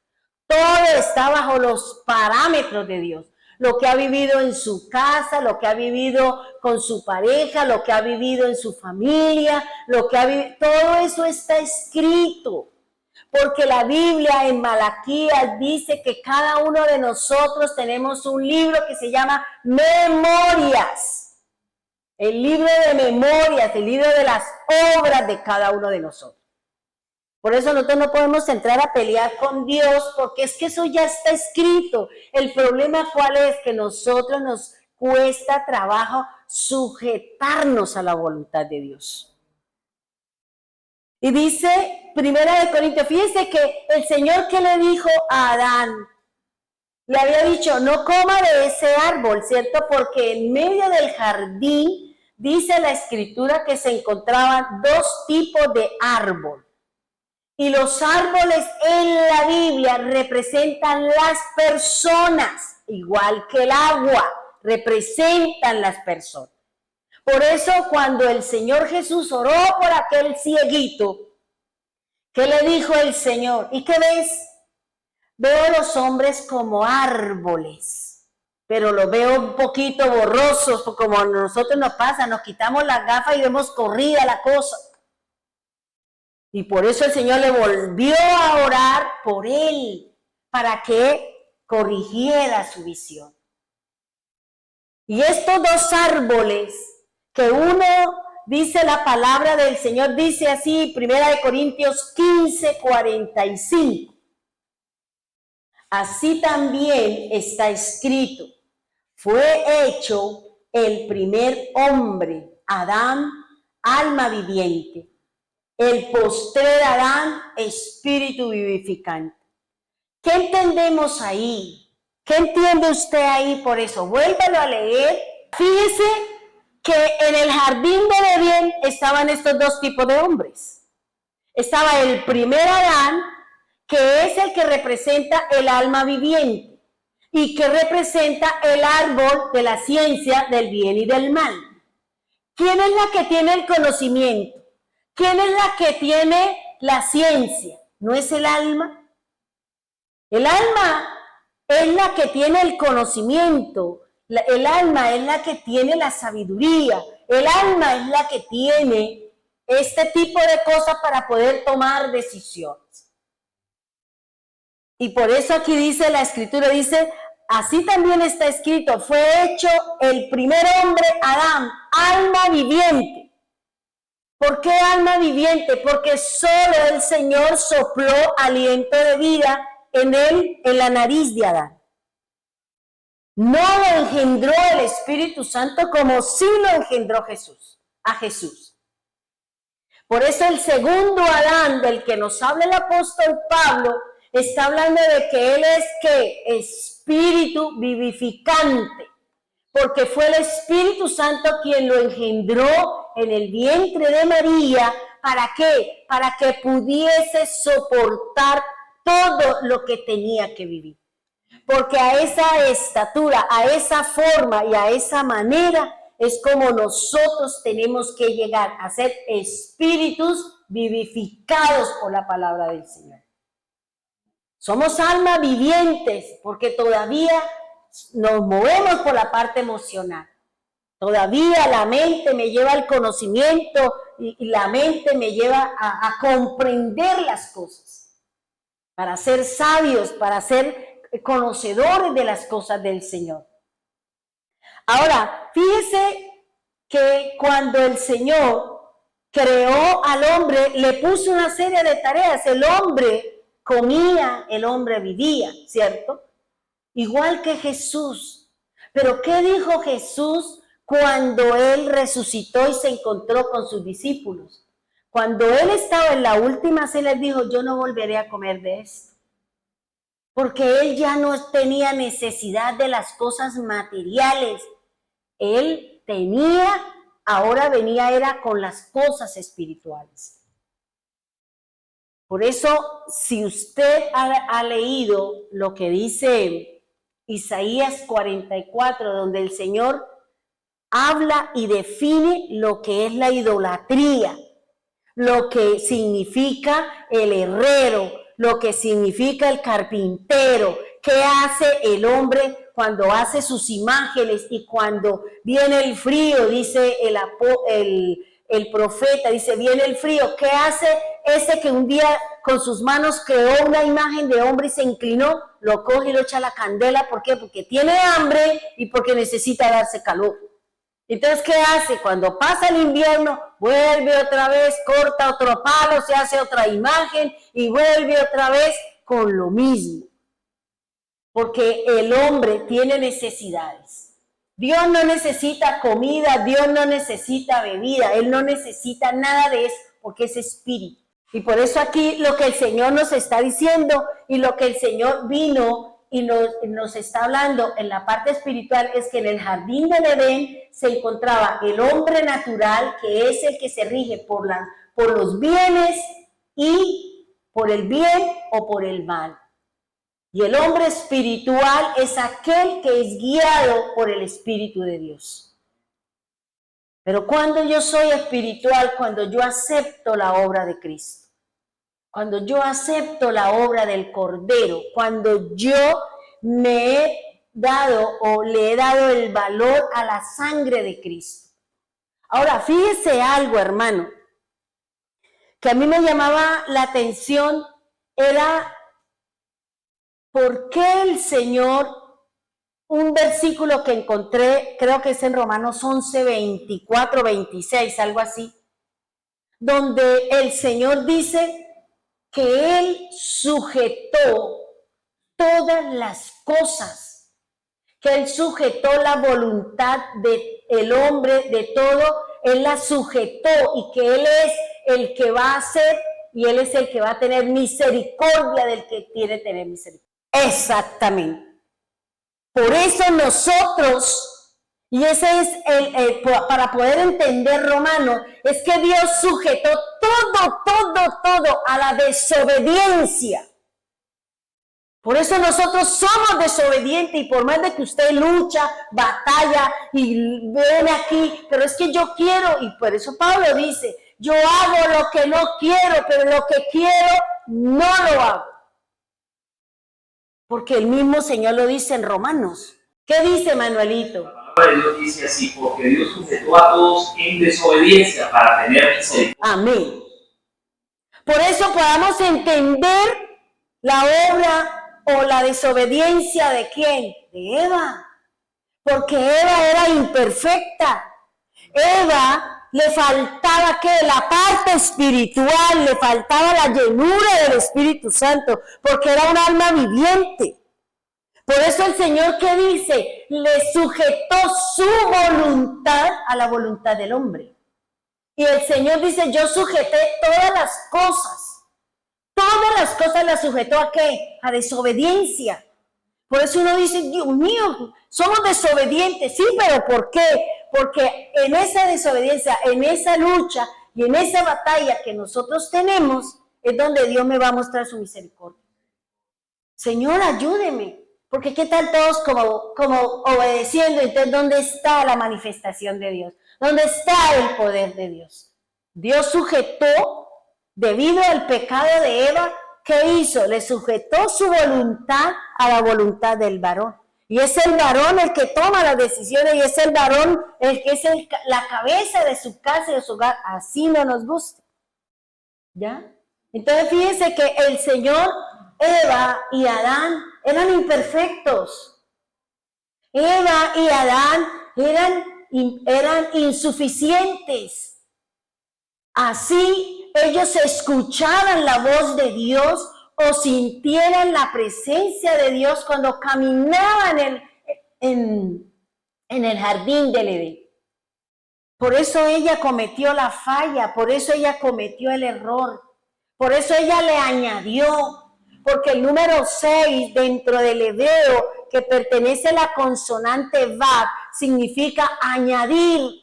Todo está bajo los parámetros de Dios. Lo que ha vivido en su casa, lo que ha vivido con su pareja, lo que ha vivido en su familia, todo eso está escrito. Porque la Biblia en Malaquías dice que cada uno de nosotros tenemos un libro que se llama Memorias. El libro de memorias, el libro de las obras de cada uno de nosotros. Por eso nosotros no podemos entrar a pelear con Dios, porque es que eso ya está escrito. El problema ¿cuál es? Que nosotros nos cuesta trabajo sujetarnos a la voluntad de Dios. Y dice 1 Corintios, fíjese que el Señor que le dijo a Adán, Le había dicho, no coma de ese árbol, ¿cierto? Porque en medio del jardín, dice la escritura que se encontraban dos tipos de árbol. Y los árboles en la Biblia representan las personas, igual que el agua, representan las personas. Por eso cuando el Señor Jesús oró por aquel cieguito, ¿qué le dijo el Señor? ¿Y qué ves? Veo a los hombres como árboles, pero los veo un poquito borrosos, como a nosotros nos pasa, nos quitamos las gafas y vemos corrida la cosa. Y por eso el Señor le volvió a orar por él, para que corrigiera su visión. Y estos dos árboles, que uno dice la palabra del Señor, dice así, 1 Corintios 15, 45. Así también está escrito, fue hecho el primer hombre, Adán, alma viviente. El postrer Adán, espíritu vivificante. ¿Qué entendemos ahí? ¿Qué entiende usted ahí por eso? Vuélvalo a leer. Fíjese que en el jardín del Edén estaban estos dos tipos de hombres. Estaba el primer Adán, que es el que representa el alma viviente y que representa el árbol de la ciencia del bien y del mal. ¿Quién es la que tiene el conocimiento? ¿Quién es la que tiene la ciencia? ¿No es el alma? El alma es la que tiene el conocimiento, el alma es la que tiene la sabiduría, el alma es la que tiene este tipo de cosas para poder tomar decisiones. Y por eso aquí dice la escritura, dice, así también está escrito, fue hecho el primer hombre, Adán, alma viviente. ¿Por qué alma viviente? Porque solo el Señor sopló aliento de vida en él, en la nariz de Adán. No lo engendró el Espíritu Santo como sí lo engendró Jesús, a Jesús. Por eso el segundo Adán del que nos habla el apóstol Pablo está hablando de que él es ¿qué? Espíritu vivificante. Porque fue el Espíritu Santo quien lo engendró en el vientre de María. ¿Para qué? Para que pudiese soportar todo lo que tenía que vivir. Porque a esa estatura, a esa forma y a esa manera es como nosotros tenemos que llegar a ser espíritus vivificados por la palabra del Señor. Somos almas vivientes porque todavía nos movemos por la parte emocional. Todavía la mente me lleva al conocimiento y la mente me lleva a comprender las cosas, para ser sabios, para ser conocedores de las cosas del Señor. Ahora, fíjese que cuando el Señor creó al hombre, le puso una serie de tareas. El hombre comía, el hombre vivía, ¿cierto? Igual que Jesús. Pero ¿qué dijo Jesús cuando él resucitó y se encontró con sus discípulos? Cuando él estaba en la última cena, él dijo, yo no volveré a comer de esto. Porque él ya no tenía necesidad de las cosas materiales. Él tenía, ahora venía era con las cosas espirituales. Por eso, si usted ha leído lo que dice Isaías 44, donde el Señor habla y define lo que es la idolatría, lo que significa el herrero, lo que significa el carpintero, qué hace el hombre cuando hace sus imágenes y cuando viene el frío, dice el profeta, dice, viene el frío, ¿qué hace ese que un día con sus manos creó una imagen de hombre y se inclinó? Lo coge y lo echa a la candela, ¿por qué? Porque tiene hambre y porque necesita darse calor. Entonces, ¿qué hace? Cuando pasa el invierno, vuelve otra vez, corta otro palo, se hace otra imagen y vuelve otra vez con lo mismo. Porque el hombre tiene necesidades. Dios no necesita comida, Dios no necesita bebida, Él no necesita nada de eso porque es espíritu. Y por eso aquí lo que el Señor nos está diciendo y lo que el Señor vino nos está hablando en la parte espiritual es que en el jardín del Edén se encontraba el hombre natural, que es el que se rige por los bienes y por el bien o por el mal. Y el hombre espiritual es aquel que es guiado por el Espíritu de Dios. Pero cuando yo soy espiritual, cuando yo acepto la obra de Cristo, cuando yo acepto la obra del Cordero, cuando yo me he dado o le he dado el valor a la sangre de Cristo. Ahora, fíjese algo, hermano, que a mí me llamaba la atención, era por qué el Señor, un versículo que encontré, creo que es en Romanos 11, 24, 26, algo así, donde el Señor dice que Él sujetó todas las cosas, que Él sujetó la voluntad del hombre, de todo, Él la sujetó y que Él es el que va a hacer y Él es el que va a tener misericordia del que quiere tener misericordia. Exactamente. Por eso nosotros, y ese es para poder entender Romano, es que Dios sujetó todo a la desobediencia. Por eso nosotros somos desobedientes y por más de que usted lucha, batalla y viene aquí, pero es que yo quiero, y por eso Pablo dice, yo hago lo que no quiero, pero lo que quiero no lo hago. Porque el mismo Señor lo dice en Romanos. ¿Qué dice, Manuelito? La palabra de Dios dice así, porque Dios sujetó a todos en desobediencia para tener misericordia. Amén. Por eso podamos entender la obra o la desobediencia de ¿quién? De Eva. Porque Eva era imperfecta. Eva le faltaba ¿qué? La parte espiritual, le faltaba la llenura del Espíritu Santo, porque era un alma viviente. Por eso el Señor, ¿qué dice? Le sujetó su voluntad a la voluntad del hombre. Y el Señor dice, yo sujeté todas las cosas las sujetó ¿a qué? A desobediencia. Por eso uno dice, Dios mío, somos desobedientes. Sí, pero ¿por qué? Porque en esa desobediencia, en esa lucha y en esa batalla que nosotros tenemos, es donde Dios me va a mostrar su misericordia. Señor, ayúdeme. Porque qué tal todos como obedeciendo, entonces ¿dónde está la manifestación de Dios? ¿Dónde está el poder de Dios? Dios sujetó, debido al pecado de Eva, ¿qué hizo? Le sujetó su voluntad a la voluntad del varón. Y es el varón el que toma las decisiones y es el varón el que es la cabeza de su casa y de su hogar. Así no nos gusta. ¿Ya? Entonces fíjense que el Señor, Eva y Adán eran imperfectos. Eva y Adán eran insuficientes. Así ellos escuchaban la voz de Dios o sintieran la presencia de Dios cuando caminaban en el jardín del Edén. Por eso ella cometió la falla, por eso ella cometió el error, por eso ella le añadió, porque el número 6 dentro del hebreo que pertenece a la consonante vav significa añadir.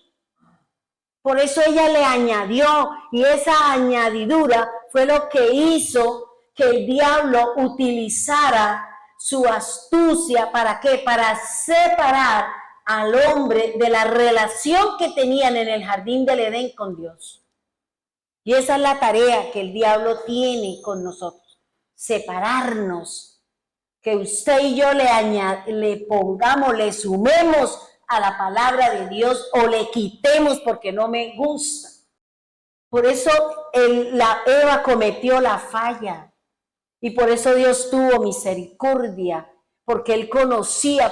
Por eso ella le añadió y esa añadidura fue lo que hizo que el diablo utilizara su astucia, ¿para qué? Para separar al hombre de la relación que tenían en el jardín del Edén con Dios. Y esa es la tarea que el diablo tiene con nosotros, separarnos, que usted y yo le pongamos, le sumemos a la palabra de Dios o le quitemos porque no me gusta. Por eso la Eva cometió la falla. Y por eso Dios tuvo misericordia, porque Él conocía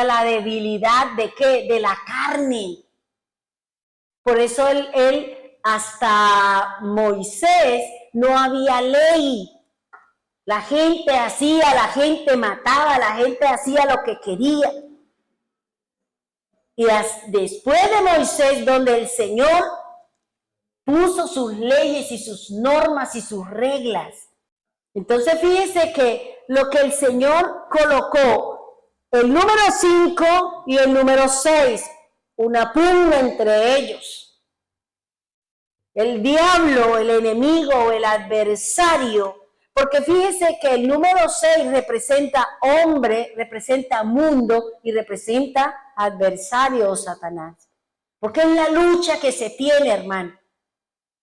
la debilidad ¿de qué? De la carne. Por eso él hasta Moisés no había ley. La gente hacía, la gente mataba, la gente hacía lo que quería. Y después de Moisés, donde el Señor puso sus leyes y sus normas y sus reglas. Entonces fíjense que lo que el Señor colocó, el número 5 y el número 6, una pugna entre ellos. El diablo, el enemigo, el adversario, porque fíjense que el número 6 representa hombre, representa mundo y representa adversario o Satanás. Porque es la lucha que se tiene, hermano.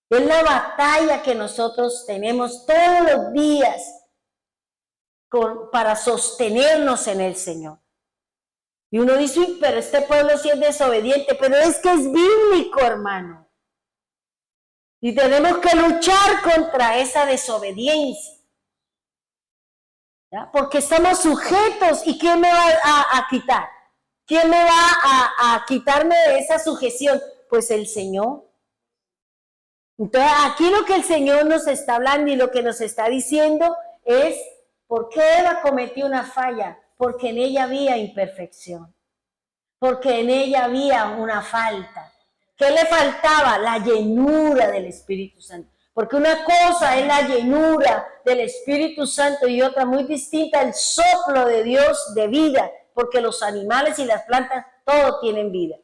Es la batalla que nosotros tenemos todos los días para sostenernos en el Señor. Y uno dice, pero este pueblo sí es desobediente, pero es que es bíblico, hermano. Y tenemos que luchar contra esa desobediencia. ¿Ya? Porque estamos sujetos. ¿Y quién me va a quitar? ¿Quién me va a quitarme de esa sujeción? Pues el Señor. Entonces aquí lo que el Señor nos está hablando y lo que nos está diciendo es, ¿por qué Eva cometió una falla? Porque en ella había imperfección. Porque en ella había una falta. ¿Qué le faltaba? La llenura del Espíritu Santo. Porque una cosa es la llenura del Espíritu Santo y otra muy distinta, el soplo de Dios de vida. Porque los animales y las plantas, todo tienen vida.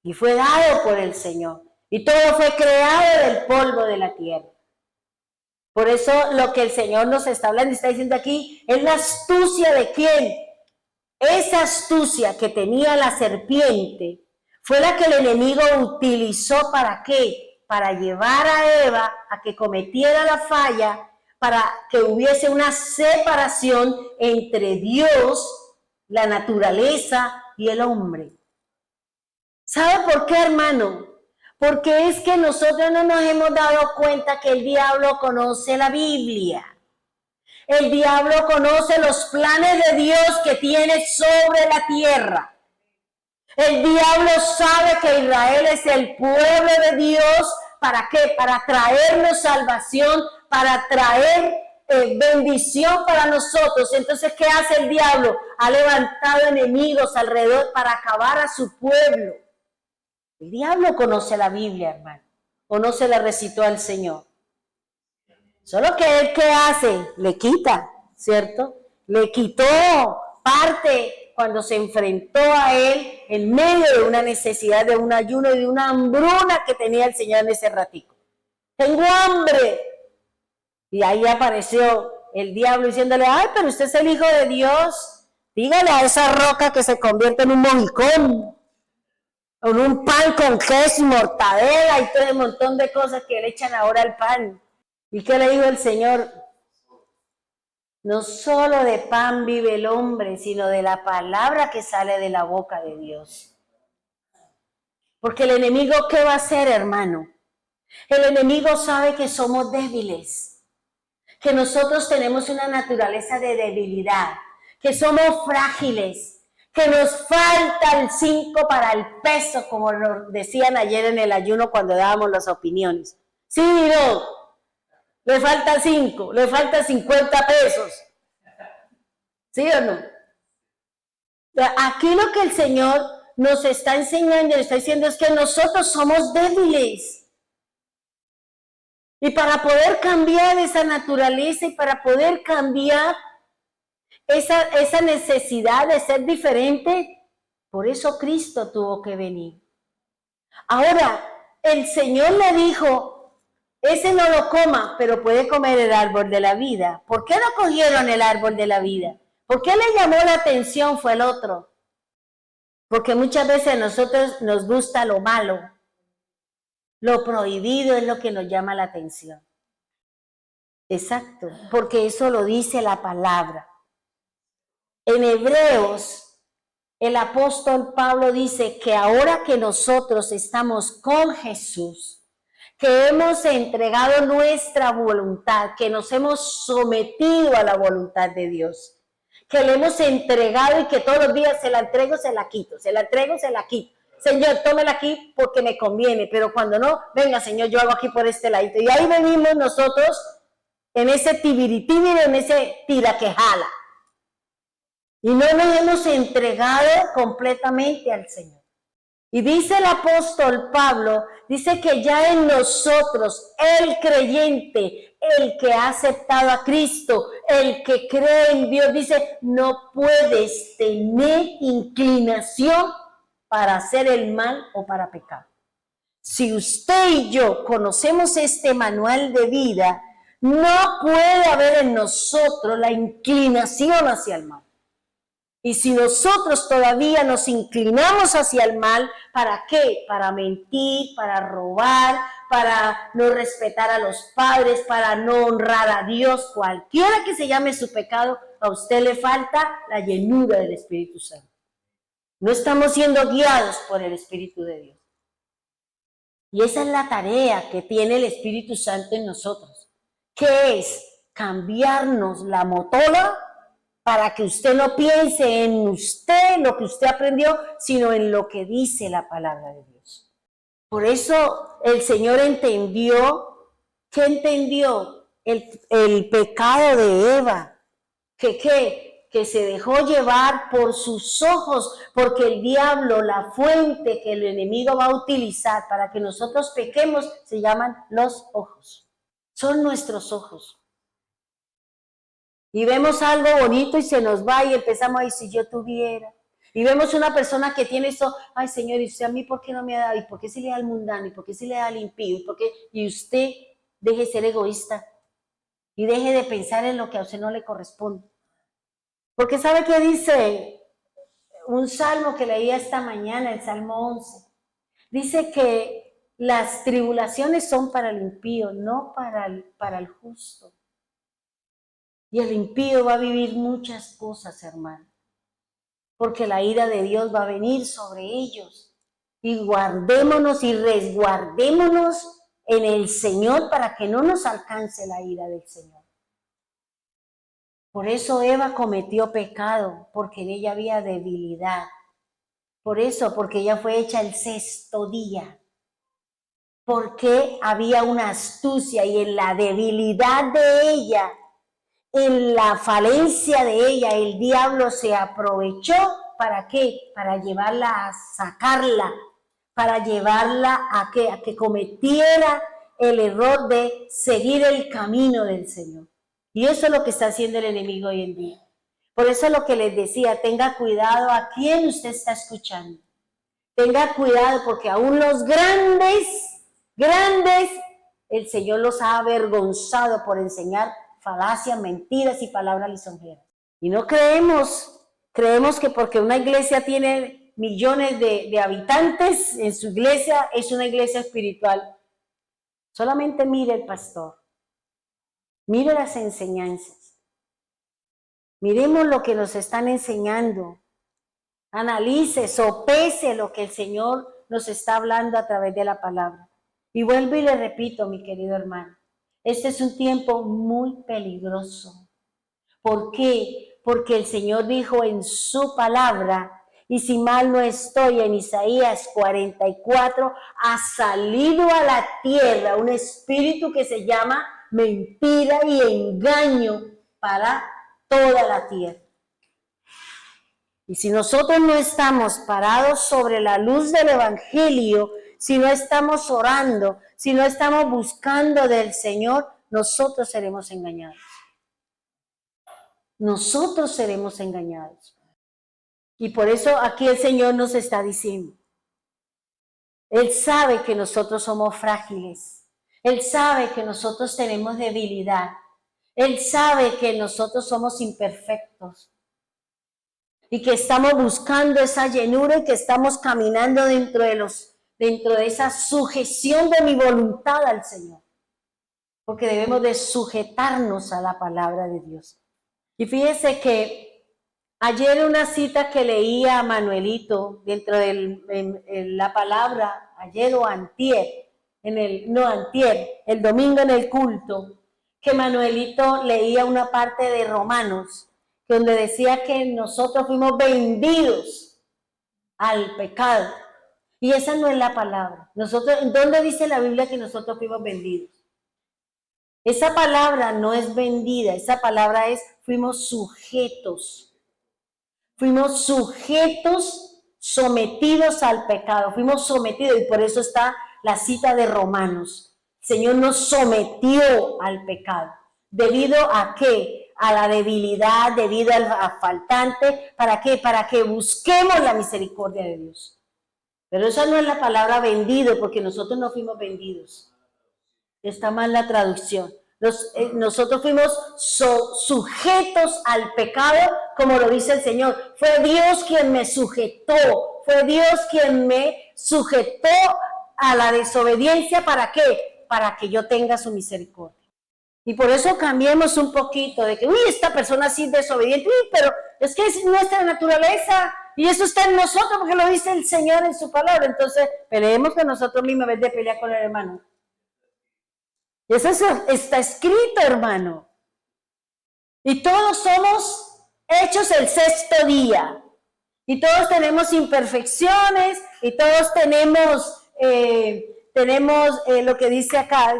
Y fue dado por el Señor. Y todo fue creado del polvo de la tierra. Por eso lo que el Señor nos está hablando, está diciendo aquí, es la astucia de quién. Esa astucia que tenía la serpiente fue la que el enemigo utilizó ¿para qué? Para llevar a Eva a que cometiera la falla, para que hubiese una separación entre Dios, la naturaleza y el hombre. ¿Sabe por qué, hermano? Porque es que nosotros no nos hemos dado cuenta que el diablo conoce la Biblia. El diablo conoce los planes de Dios que tiene sobre la tierra. El diablo sabe que Israel es el pueblo de Dios. ¿Para qué? Para traernos salvación, para traer bendición para nosotros. Entonces, ¿qué hace el diablo? Ha levantado enemigos alrededor para acabar a su pueblo. El diablo conoce la Biblia, hermano. ¿O no se la recitó al Señor? Solo que él, ¿qué hace? Le quita, ¿cierto? Le quitó parte cuando se enfrentó a él en medio de una necesidad, de un ayuno y de una hambruna que tenía el Señor en ese ratico. Tengo hambre. Y ahí apareció el diablo diciéndole, ay, pero usted es el Hijo de Dios. Dígale a esa roca que se convierte en un mojicón, en un pan con queso y mortadela y todo un montón de cosas que le echan ahora al pan. ¿Y qué le dijo el Señor? No solo de pan vive el hombre, sino de la palabra que sale de la boca de Dios. Porque el enemigo, ¿qué va a hacer, hermano? El enemigo sabe que somos débiles, que nosotros tenemos una naturaleza de debilidad, que somos frágiles, que nos falta el 5 para el peso, como nos decían ayer en el ayuno cuando dábamos las opiniones. Sí, no. Le falta 5, le falta 50 pesos. ¿Sí o no? Aquí lo que el Señor nos está enseñando y está diciendo es que nosotros somos débiles. Y para poder cambiar esa naturaleza y para poder cambiar esa necesidad de ser diferente, por eso Cristo tuvo que venir. Ahora, el Señor le dijo, ese no lo coma, pero puede comer el árbol de la vida. ¿Por qué no cogieron el árbol de la vida? ¿Por qué le llamó la atención fue el otro? Porque muchas veces a nosotros nos gusta lo malo. Lo prohibido es lo que nos llama la atención. Exacto, porque eso lo dice la palabra. En Hebreos, el apóstol Pablo dice que ahora que nosotros estamos con Jesús, que hemos entregado nuestra voluntad, que nos hemos sometido a la voluntad de Dios, que le hemos entregado y que todos los días se la entrego, se la quito, se la entrego, se la quito. Señor, tómela aquí porque me conviene, pero cuando no, venga, Señor, yo hago aquí por este ladito. Y ahí venimos nosotros en ese tibiritíbiri, en ese tira que jala. Y no nos hemos entregado completamente al Señor. Y dice el apóstol Pablo, dice que ya en nosotros, el creyente, el que ha aceptado a Cristo, el que cree en Dios, dice, no puedes tener inclinación para hacer el mal o para pecar. Si usted y yo conocemos este manual de vida, no puede haber en nosotros la inclinación hacia el mal. Y si nosotros todavía nos inclinamos hacia el mal, ¿para qué? Para mentir, para robar, para no respetar a los padres, para no honrar a Dios, cualquiera que se llame su pecado, a usted le falta la llenura del Espíritu Santo. No estamos siendo guiados por el Espíritu de Dios. Y esa es la tarea que tiene el Espíritu Santo en nosotros. ¿Qué es? Cambiarnos la motola para que usted no piense en usted, lo que usted aprendió, sino en lo que dice la palabra de Dios. Por eso el Señor entendió, ¿qué entendió? El pecado de Eva, que se dejó llevar por sus ojos, porque el diablo, la fuente que el enemigo va a utilizar para que nosotros pequemos, se llaman los ojos. Son nuestros ojos. Y vemos algo bonito y se nos va y empezamos a decir, si yo tuviera. Y vemos una persona que tiene eso, ay Señor, ¿y usted a mí por qué no me ha dado? ¿Y por qué sí le da al mundano? ¿Y por qué sí le da al impío? Y usted deje de ser egoísta y deje de pensar en lo que a usted no le corresponde. Porque ¿sabe qué dice un salmo que leía esta mañana, el Salmo 11? Dice que las tribulaciones son para el impío, no para el justo. Y el impío va a vivir muchas cosas, hermano, porque la ira de Dios va a venir sobre ellos. Y guardémonos y resguardémonos en el Señor para que no nos alcance la ira del Señor. Por eso Eva cometió pecado, porque en ella había debilidad. Por eso, porque ella fue hecha el sexto día. Porque había una astucia y en la debilidad de ella, en la falencia de ella, el diablo se aprovechó. ¿Para qué? Para llevarla a sacarla, para llevarla a que cometiera el error de seguir el camino del Señor. Y eso es lo que está haciendo el enemigo hoy en día. Por eso es lo que les decía, tenga cuidado a quién usted está escuchando. Tenga cuidado porque aún los grandes, el Señor los ha avergonzado por enseñar falacias, mentiras y palabras lisonjeras. Y no creemos que porque una iglesia tiene millones de habitantes en su iglesia, es una iglesia espiritual. Solamente mire el pastor, mire las enseñanzas, miremos lo que nos están enseñando, analice, sopese lo que el Señor nos está hablando a través de la palabra. Y vuelvo y le repito, mi querido hermano, este es un tiempo muy peligroso. ¿Por qué? Porque el Señor dijo en su palabra, y si mal no estoy, en Isaías 44, ha salido a la tierra un espíritu que se llama mentira y engaño para toda la tierra. Y si nosotros no estamos parados sobre la luz del Evangelio, si no estamos orando, si no estamos buscando del Señor, nosotros seremos engañados. Nosotros seremos engañados. Y por eso aquí el Señor nos está diciendo, Él sabe que nosotros somos frágiles, Él sabe que nosotros tenemos debilidad, Él sabe que nosotros somos imperfectos y que estamos buscando esa llenura y que estamos caminando dentro de esa sujeción de mi voluntad al Señor, porque debemos de sujetarnos a la palabra de Dios. Y fíjese que ayer una cita que leía a Manuelito dentro de la palabra, ayer o antier, el domingo en el culto, que Manuelito leía una parte de Romanos, donde decía que nosotros fuimos vendidos al pecado. Y esa no es la palabra. ¿Dónde dice la Biblia que nosotros fuimos vendidos? Esa palabra no es vendida, esa palabra es fuimos sujetos. Fuimos sujetos sometidos al pecado, fuimos sometidos y por eso está la cita de Romanos. Señor nos sometió al pecado. ¿Debido a qué? A la debilidad, debido al faltante. ¿Para qué? Para que busquemos la misericordia de Dios. Pero esa no es la palabra vendido, porque nosotros no fuimos vendidos. Está mal la traducción. Nosotros fuimos sujetos al pecado, como lo dice el Señor. Fue Dios quien me sujetó. Fue Dios quien me sujetó a la desobediencia. ¿Para qué? Para que yo tenga su misericordia. Y por eso cambiemos un poquito de que, uy, esta persona sí es desobediente, uy, pero es que es nuestra naturaleza y eso está en nosotros porque lo dice el Señor en su palabra. Entonces, peleemos con nosotros mismos en vez de pelear con el hermano. Y eso está escrito, hermano. Y todos somos hechos el sexto día. Y todos tenemos imperfecciones y todos tenemos lo que dice acá,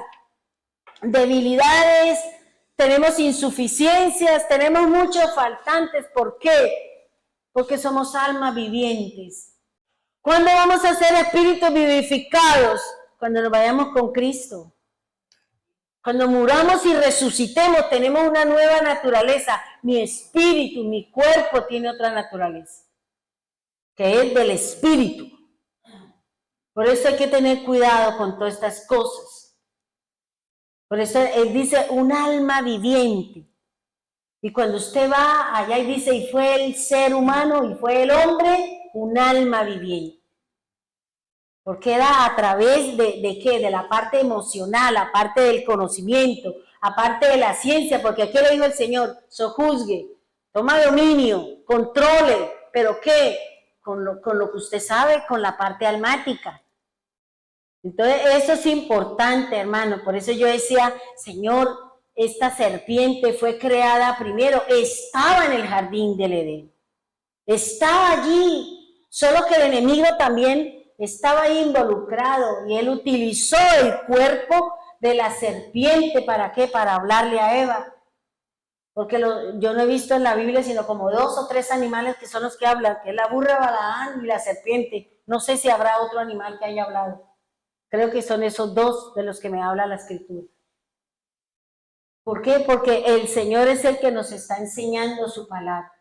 debilidades, tenemos insuficiencias, tenemos muchos faltantes. ¿Por qué? Porque somos almas vivientes. ¿Cuándo vamos a ser espíritus vivificados? Cuando nos vayamos con Cristo. Cuando muramos y resucitemos, tenemos una nueva naturaleza. Mi espíritu, mi cuerpo tiene otra naturaleza, que es del espíritu. Por eso hay que tener cuidado con todas estas cosas. Por eso él dice un alma viviente. Y cuando usted va allá y dice, y fue el ser humano, y fue el hombre, un alma viviente. Porque era a través de ¿qué? De la parte emocional, aparte del conocimiento, aparte de la ciencia, porque aquí le dijo el Señor, sojuzgue, toma dominio, controle, pero ¿qué? Con lo que usted sabe, con la parte almática. Entonces, eso es importante, hermano. Por eso yo decía, Señor, esta serpiente fue creada primero, estaba en el jardín del Edén. Estaba allí, solo que el enemigo también estaba ahí involucrado y él utilizó el cuerpo de la serpiente, ¿para qué? Para hablarle a Eva. Porque yo no he visto en la Biblia sino como 2 o 3 animales que son los que hablan, que es la burra Balaán y la serpiente. No sé si habrá otro animal que haya hablado. Creo que son esos 2 de los que me habla la Escritura. ¿Por qué? Porque el Señor es el que nos está enseñando su palabra.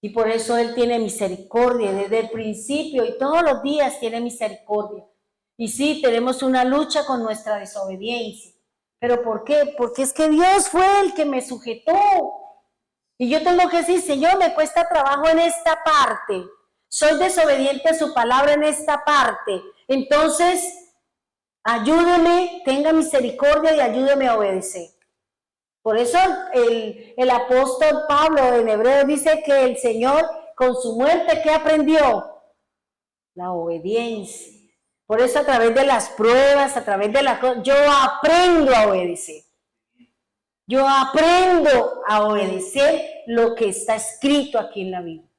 Y por eso Él tiene misericordia desde el principio y todos los días tiene misericordia. Y sí, tenemos una lucha con nuestra desobediencia. ¿Pero por qué? Porque es que Dios fue el que me sujetó. Y yo tengo que decir, Señor, me cuesta trabajo en esta parte. Soy desobediente a su palabra en esta parte. Entonces, ayúdeme, tenga misericordia y ayúdeme a obedecer. Por eso el apóstol Pablo en Hebreos dice que el Señor con su muerte, ¿qué aprendió? La obediencia. Por eso a través de las pruebas, a través de yo aprendo a obedecer. Yo aprendo a obedecer lo que está escrito aquí en la Biblia.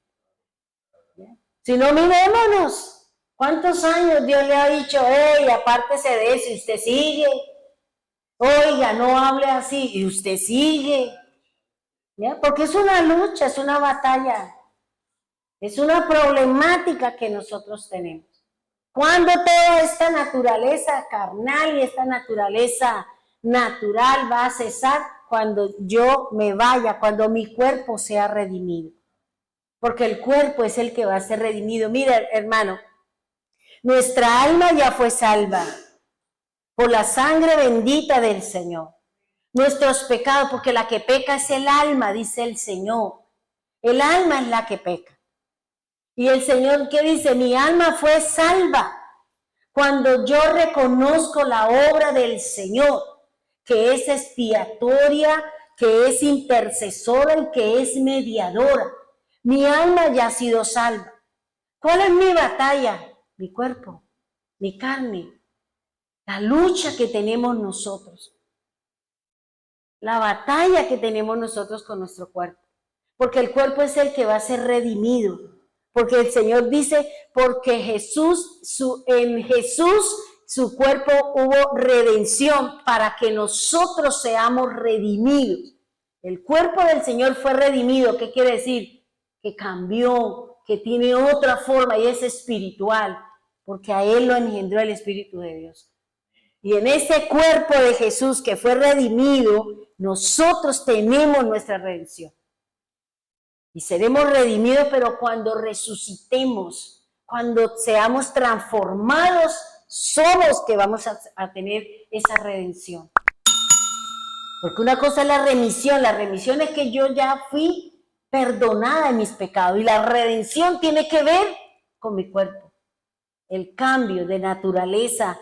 Si no, mirémonos. ¿Cuántos años Dios le ha dicho, hey, apártese de eso y usted sigue? Oiga, no hable así y usted sigue. ¿Ya? Porque es una lucha, es una batalla. Es una problemática que nosotros tenemos. ¿Cuándo toda esta naturaleza carnal y esta naturaleza natural va a cesar? Cuando yo me vaya, cuando mi cuerpo sea redimido. Porque el cuerpo es el que va a ser redimido. Mira, hermano, nuestra alma ya fue salva por la sangre bendita del Señor. Nuestros pecados, porque la que peca es el alma, dice el Señor. El alma es la que peca. Y el Señor, ¿qué dice? Mi alma fue salva cuando yo reconozco la obra del Señor, que es expiatoria, que es intercesora y que es mediadora. Mi alma ya ha sido salva. ¿Cuál es mi batalla? Mi cuerpo, mi carne, la lucha que tenemos nosotros. La batalla que tenemos nosotros con nuestro cuerpo. Porque el cuerpo es el que va a ser redimido. Porque el Señor dice, porque en Jesús su cuerpo hubo redención para que nosotros seamos redimidos. El cuerpo del Señor fue redimido. ¿Qué quiere decir? Que cambió, que tiene otra forma y es espiritual. Porque a Él lo engendró el Espíritu de Dios. Y en ese cuerpo de Jesús que fue redimido, nosotros tenemos nuestra redención. Y seremos redimidos, pero cuando resucitemos, cuando seamos transformados, somos que vamos a tener esa redención. Porque una cosa es la remisión es que yo ya fui perdonada de mis pecados, y la redención tiene que ver con mi cuerpo. El cambio de naturaleza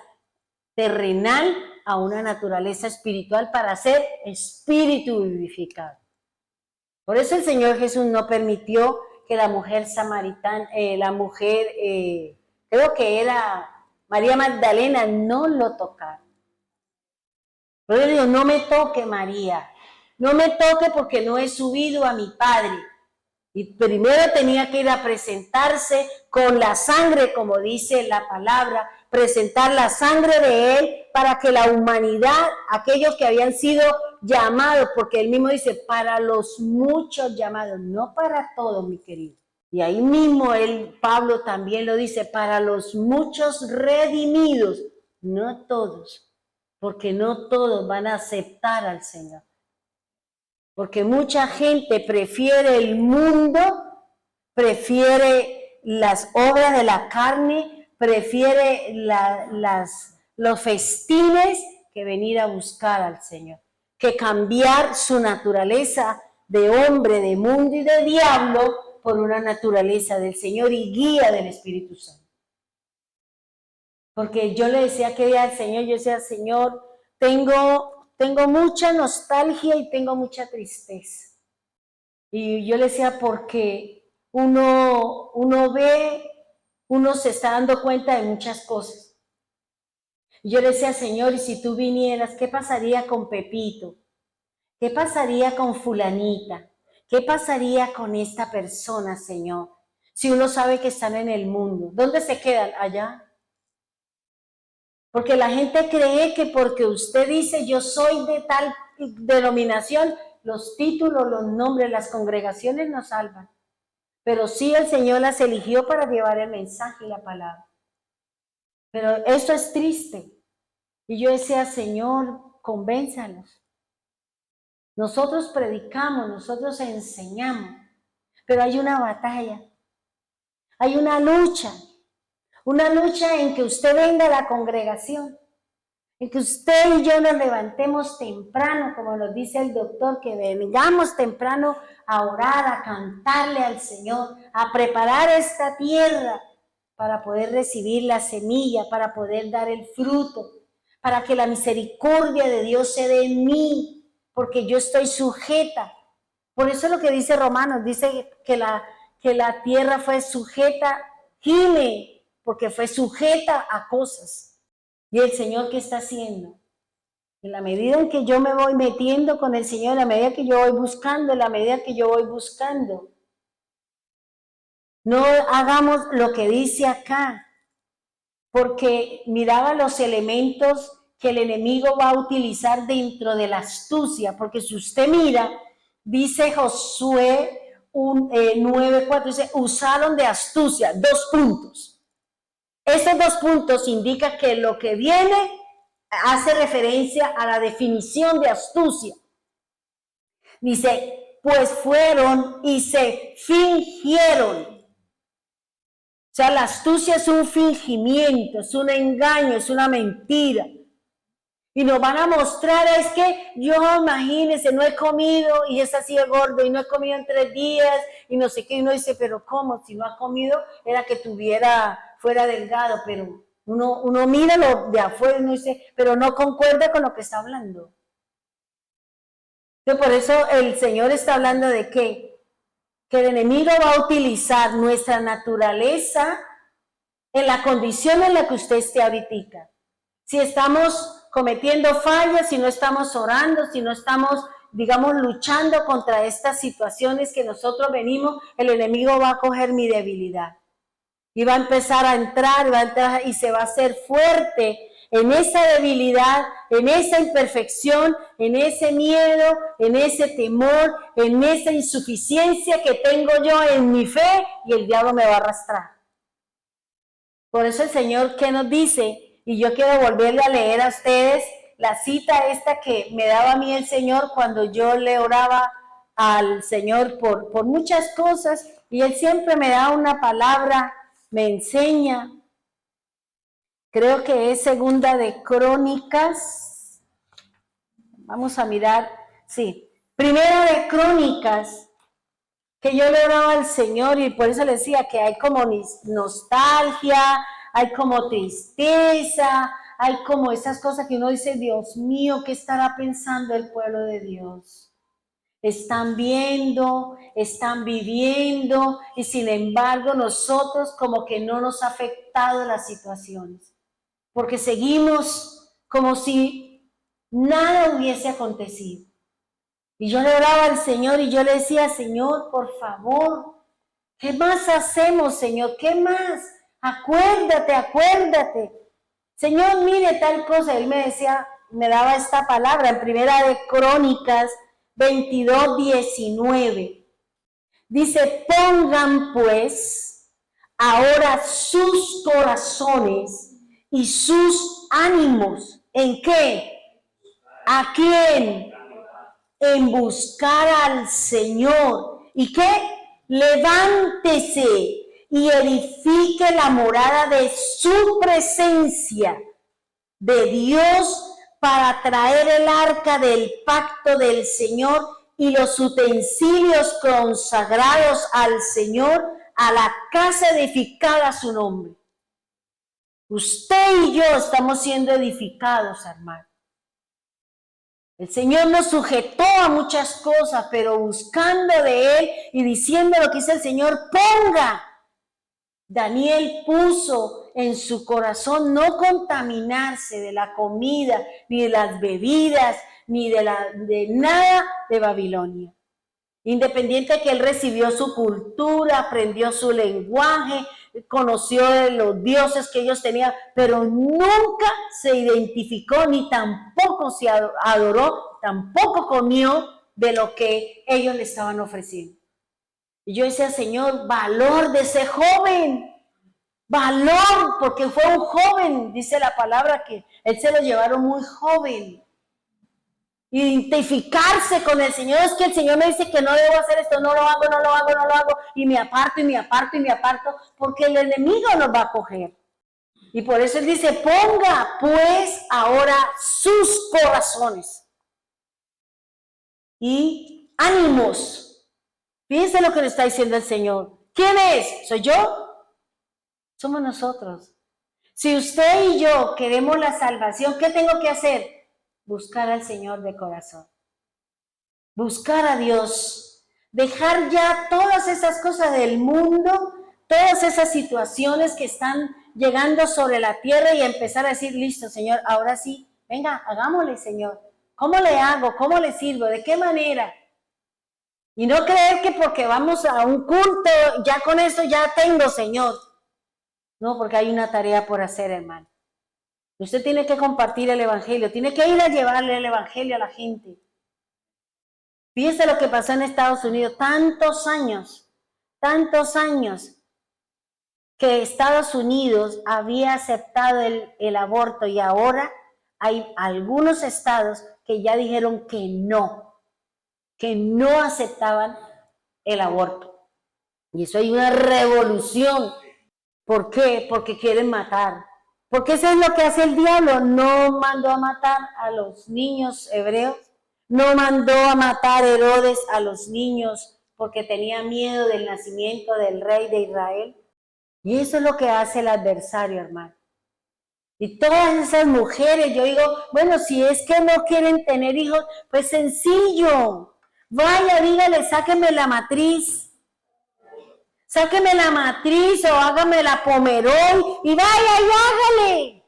terrenal a una naturaleza espiritual para ser espíritu vivificado. Por eso el Señor Jesús no permitió que la mujer samaritana, creo que era María Magdalena, no lo tocara. Pero él dijo, no me toque, María, no me toque porque no he subido a mi Padre. Y primero tenía que ir a presentarse con la sangre, como dice la palabra, presentar la sangre de Él para que la humanidad, aquellos que habían sido llamados, porque Él mismo dice, para los muchos llamados, no para todos, mi querido. Y ahí mismo Pablo también lo dice, para los muchos redimidos, no todos, porque no todos van a aceptar al Señor. Porque mucha gente prefiere el mundo, prefiere las obras de la carne, prefiere los festines que venir a buscar al Señor, que cambiar su naturaleza de hombre, de mundo y de diablo por una naturaleza del Señor y guía del Espíritu Santo. Porque yo le decía que día al Señor, yo decía, Señor, tengo mucha nostalgia y tengo mucha tristeza. Y yo le decía, porque uno se está dando cuenta de muchas cosas. Y yo le decía, Señor, y si tú vinieras, ¿qué pasaría con Pepito? ¿Qué pasaría con fulanita? ¿Qué pasaría con esta persona, Señor? Si uno sabe que están en el mundo, ¿dónde se quedan? Allá. Porque la gente cree que porque usted dice yo soy de tal denominación, los títulos, los nombres, las congregaciones nos salvan. Pero sí el Señor las eligió para llevar el mensaje y la palabra. Pero eso es triste. Y yo decía, Señor, convénzanos. Nosotros predicamos, nosotros enseñamos, pero hay una batalla, hay una lucha en que usted venga a la congregación, en que usted y yo nos levantemos temprano, como nos dice el doctor, que vengamos temprano a orar, a cantarle al Señor, a preparar esta tierra para poder recibir la semilla, para poder dar el fruto, para que la misericordia de Dios se dé en mí, porque yo estoy sujeta. Por eso es lo que dice Romanos, dice que la tierra fue sujeta, gime, porque fue sujeta a cosas. ¿Y el Señor qué está haciendo? En la medida en que yo me voy metiendo con el Señor, en la medida que yo voy buscando, no hagamos lo que dice acá, porque miraba los elementos que el enemigo va a utilizar dentro de la astucia, porque si usted mira, dice Josué 9:4, dice, usaron de astucia, 2 puntos. Esos 2 puntos indican que lo que viene hace referencia a la definición de astucia. Dice, pues fueron y se fingieron. O sea, la astucia es un fingimiento, es un engaño, es una mentira. Y nos van a mostrar, es que yo, imagínense, no he comido y es así de gordo y no he comido en 3 días y no sé qué. Y uno dice, pero ¿cómo? Si no ha comido, era que fuera delgado. Pero uno mira lo de afuera y uno dice, pero no concuerda con lo que está hablando. Entonces, por eso el Señor está hablando de que el enemigo va a utilizar nuestra naturaleza en la condición en la que usted esté ahorita. Si estamos cometiendo fallas, si no estamos orando, si no estamos, digamos, luchando contra estas situaciones que nosotros venimos, el enemigo va a coger mi debilidad. Y va a empezar a entrar, y se va a hacer fuerte en esa debilidad, en esa imperfección, en ese miedo, en ese temor, en esa insuficiencia que tengo yo en mi fe, y el diablo me va a arrastrar. Por eso el Señor, ¿qué nos dice? Y yo quiero volverle a leer a ustedes la cita esta que me daba a mí el Señor cuando yo le oraba al Señor por muchas cosas, y Él siempre me da una palabra, me enseña. Creo que es Segunda de Crónicas. Vamos a mirar, sí. Primera de Crónicas, que yo le oraba al Señor y por eso le decía que hay como nostalgia, hay como tristeza, hay como esas cosas que uno dice, Dios mío, ¿qué estará pensando el pueblo de Dios? Están viendo, están viviendo, y sin embargo nosotros como que no nos ha afectado las situaciones, porque seguimos como si nada hubiese acontecido. Y yo le oraba al Señor y yo le decía, Señor, por favor, ¿qué más hacemos, Señor? ¿Qué más? Acuérdate, acuérdate. Señor, mire tal cosa. Él me decía, me daba esta palabra en Primera de Crónicas 22:19. Dice, pongan pues ahora sus corazones y sus ánimos. ¿En qué? ¿A quién? En buscar al Señor. ¿Y qué? Levántese y edifique la morada de su presencia de Dios para traer el arca del pacto del Señor y los utensilios consagrados al Señor a la casa edificada a su nombre. Usted y yo estamos siendo edificados, hermano. El Señor nos sujetó a muchas cosas, pero buscando de Él y diciendo lo que dice el Señor, ponga. Daniel puso en su corazón no contaminarse de la comida, ni de las bebidas, ni de nada de Babilonia. Independiente de que él recibió su cultura, aprendió su lenguaje, conoció de los dioses que ellos tenían, pero nunca se identificó ni tampoco se adoró, tampoco comió de lo que ellos le estaban ofreciendo. Y yo decía, Señor, valor de ese joven, valor, porque fue un joven, dice la palabra que él se lo llevaron muy joven. Identificarse con el Señor, es que el Señor me dice que no debo hacer esto, no lo hago, y me aparto, porque el enemigo nos va a coger. Y por eso Él dice, ponga pues ahora sus corazones y ánimos. Fíjense lo que le está diciendo el Señor. ¿Quién es? ¿Soy yo? Somos nosotros. Si usted y yo queremos la salvación, ¿qué tengo que hacer? Buscar al Señor de corazón, buscar a Dios, dejar ya todas esas cosas del mundo, todas esas situaciones que están llegando sobre la tierra y empezar a decir, listo, Señor, ahora sí, venga, hagámosle, Señor. ¿Cómo le hago? ¿Cómo le sirvo? ¿De qué manera? Y no creer que porque vamos a un culto, ya con eso ya tengo, Señor. No, porque hay una tarea por hacer, hermano. Usted tiene que compartir el evangelio, tiene que ir a llevarle el evangelio a la gente. Fíjese lo que pasó en Estados Unidos, tantos años, que Estados Unidos había aceptado el aborto y ahora hay algunos estados que ya dijeron que no aceptaban el aborto. Y eso hay una revolución. ¿Por qué? Porque quieren matar. Porque eso es lo que hace el diablo. No mandó a matar a los niños hebreos. No mandó a matar Herodes a los niños porque tenía miedo del nacimiento del rey de Israel. Y eso es lo que hace el adversario, hermano. Y todas esas mujeres, yo digo, bueno, si es que no quieren tener hijos, pues sencillo. Vaya, dígale, sáquenme la matriz. Sáqueme la matriz o hágame la pomerol y vaya y hágale.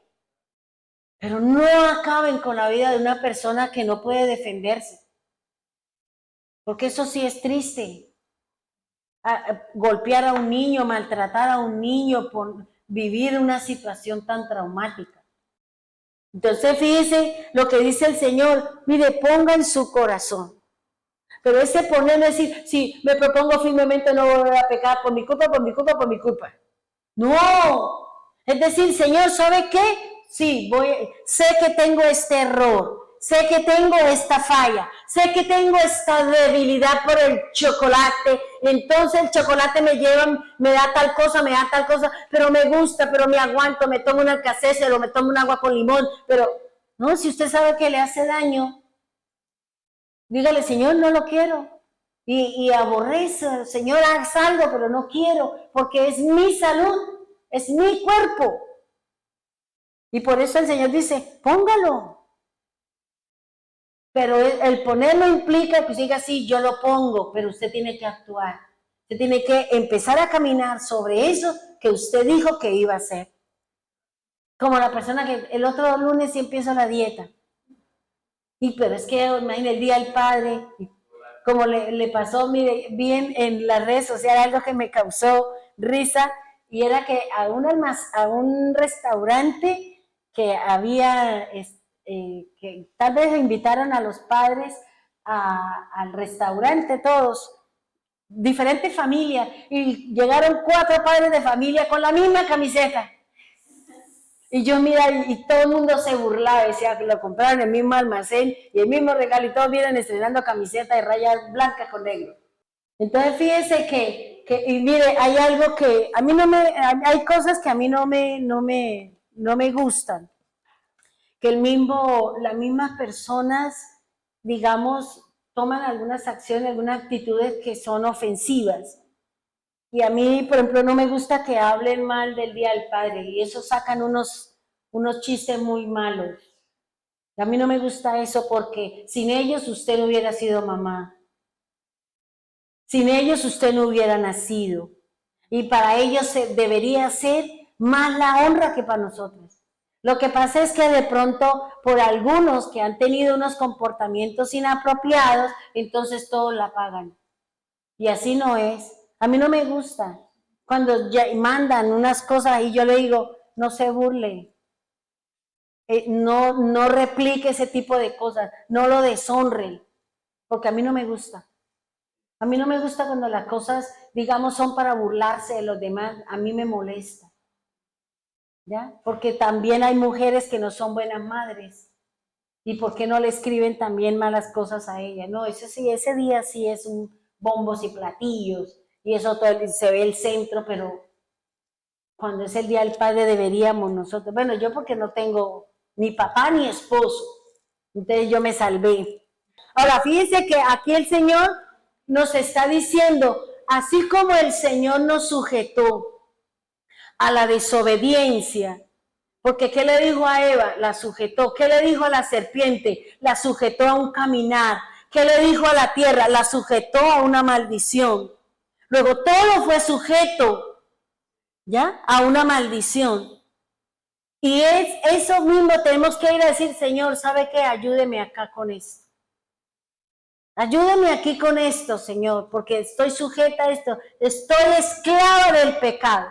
Pero no acaben con la vida de una persona que no puede defenderse. Porque eso sí es triste. Golpear a un niño, maltratar a un niño por vivir una situación tan traumática. Entonces fíjese lo que dice el Señor. Mire, ponga en su corazón. Pero ese poner no es decir, si me propongo firmemente no volver a pecar por mi culpa. No. Es decir, Señor, ¿sabe qué? Sí, sé que tengo este error, sé que tengo esta falla, sé que tengo esta debilidad por el chocolate, entonces el chocolate me da tal cosa, pero me gusta, pero me aguanto, me tomo un Alka-Seltzer o me tomo un agua con limón, pero no, si usted sabe que le hace daño, dígale, Señor, no lo quiero. Y aborrece, Señor, haz algo, pero no quiero, porque es mi salud, es mi cuerpo. Y por eso el Señor dice, póngalo. Pero el ponerlo implica que diga, sí, yo lo pongo, pero usted tiene que actuar. Usted tiene que empezar a caminar sobre eso que usted dijo que iba a hacer. Como la persona que el otro lunes sí empieza la dieta. Pero es que imagínate el Día del Padre, como le pasó, mire, bien en las redes sociales, algo que me causó risa, y era que a un restaurante que había, que tal vez invitaron a los padres al restaurante todos, diferentes familias, y llegaron 4 padres de familia con la misma camiseta. Y yo mira, y todo el mundo se burlaba, decía que lo compraron en el mismo almacén y el mismo regalo, y todos vienen estrenando camiseta de rayas blancas con negro. Entonces fíjese y mire, hay algo que a mí hay cosas que a mí no me gustan. Que las mismas personas, digamos, toman algunas acciones, algunas actitudes que son ofensivas. Y a mí, por ejemplo, no me gusta que hablen mal del Día del Padre, y eso sacan unos chistes muy malos. A mí no me gusta eso porque sin ellos usted no hubiera sido mamá. Sin ellos usted no hubiera nacido. Y para ellos debería ser más la honra que para nosotros. Lo que pasa es que de pronto, por algunos que han tenido unos comportamientos inapropiados, entonces todos la pagan. Y así no es. A mí no me gusta. Cuando ya mandan unas cosas y yo le digo, no se burle. No replique ese tipo de cosas. No lo deshonre. Porque a mí no me gusta. A mí no me gusta cuando las cosas, digamos, son para burlarse de los demás. A mí me molesta. ¿Ya? Porque también hay mujeres que no son buenas madres. ¿Y por qué no le escriben también malas cosas a ella? No, ese día sí es un bombos y platillos. Y eso todo se ve el centro, pero cuando es el Día del Padre deberíamos nosotros, bueno, yo porque no tengo ni papá ni esposo, entonces yo me salvé. Ahora, fíjense que aquí el Señor nos está diciendo, así como el Señor nos sujetó a la desobediencia, porque ¿qué le dijo a Eva? La sujetó. ¿Qué le dijo a la serpiente? La sujetó a un caminar. ¿Qué le dijo a la tierra? La sujetó a una maldición. Luego todo fue sujeto, ¿ya? A una maldición. Y es eso mismo, tenemos que ir a decir, Señor, ¿sabe qué? Ayúdeme acá con esto. Ayúdeme aquí con esto, Señor, porque estoy sujeta a esto. Estoy esclava del pecado.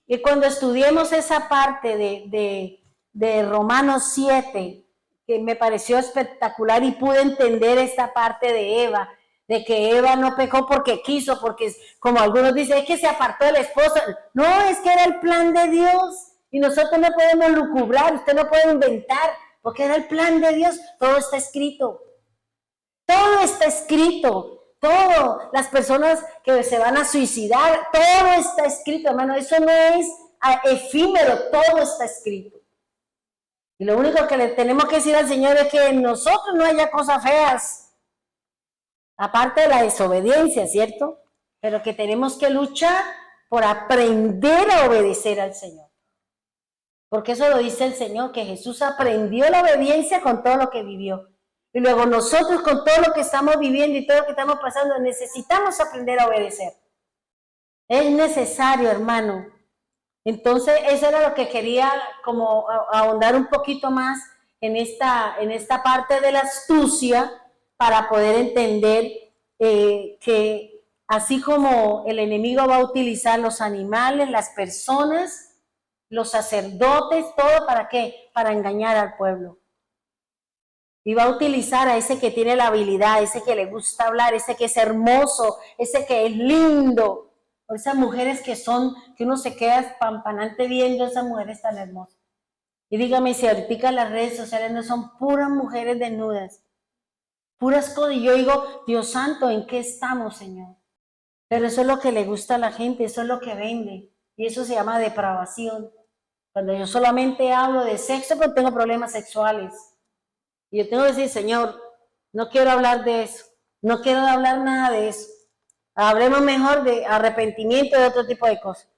Y cuando estudiemos esa parte de Romanos 7, que me pareció espectacular y pude entender esta parte de Eva, de que Eva no pecó porque quiso, porque como algunos dicen, es que se apartó del esposo. No, es que era el plan de Dios y nosotros no podemos lucubrar, usted no puede inventar, porque era el plan de Dios, todo está escrito. Todo está escrito. Todo, las personas que se van a suicidar, todo está escrito, hermano, eso no es efímero, todo está escrito. Y lo único que le tenemos que decir al Señor es que en nosotros no haya cosas feas, aparte de la desobediencia, ¿cierto? Pero que tenemos que luchar por aprender a obedecer al Señor. Porque eso lo dice el Señor, que Jesús aprendió la obediencia con todo lo que vivió. Y luego nosotros con todo lo que estamos viviendo y todo lo que estamos pasando, necesitamos aprender a obedecer. Es necesario, hermano. Entonces, eso era lo que quería como ahondar un poquito más en esta parte de la astucia para poder entender que así como el enemigo va a utilizar los animales, las personas, los sacerdotes, todo ¿para qué? Para engañar al pueblo. Y va a utilizar a ese que tiene la habilidad, ese que le gusta hablar, ese que es hermoso, ese que es lindo. O esas mujeres que uno se queda espampanante viendo a esas mujeres tan hermosas. Y dígame si ahorita las redes sociales no son puras mujeres desnudas, puras cosas. Y yo digo, Dios santo, ¿en qué estamos, Señor? Pero eso es lo que le gusta a la gente, eso es lo que vende. Y eso se llama depravación. Cuando yo solamente hablo de sexo, pero tengo problemas sexuales. Y yo tengo que decir, Señor, no quiero hablar de eso. No quiero hablar nada de eso. Hablemos mejor de arrepentimiento y de otro tipo de cosas.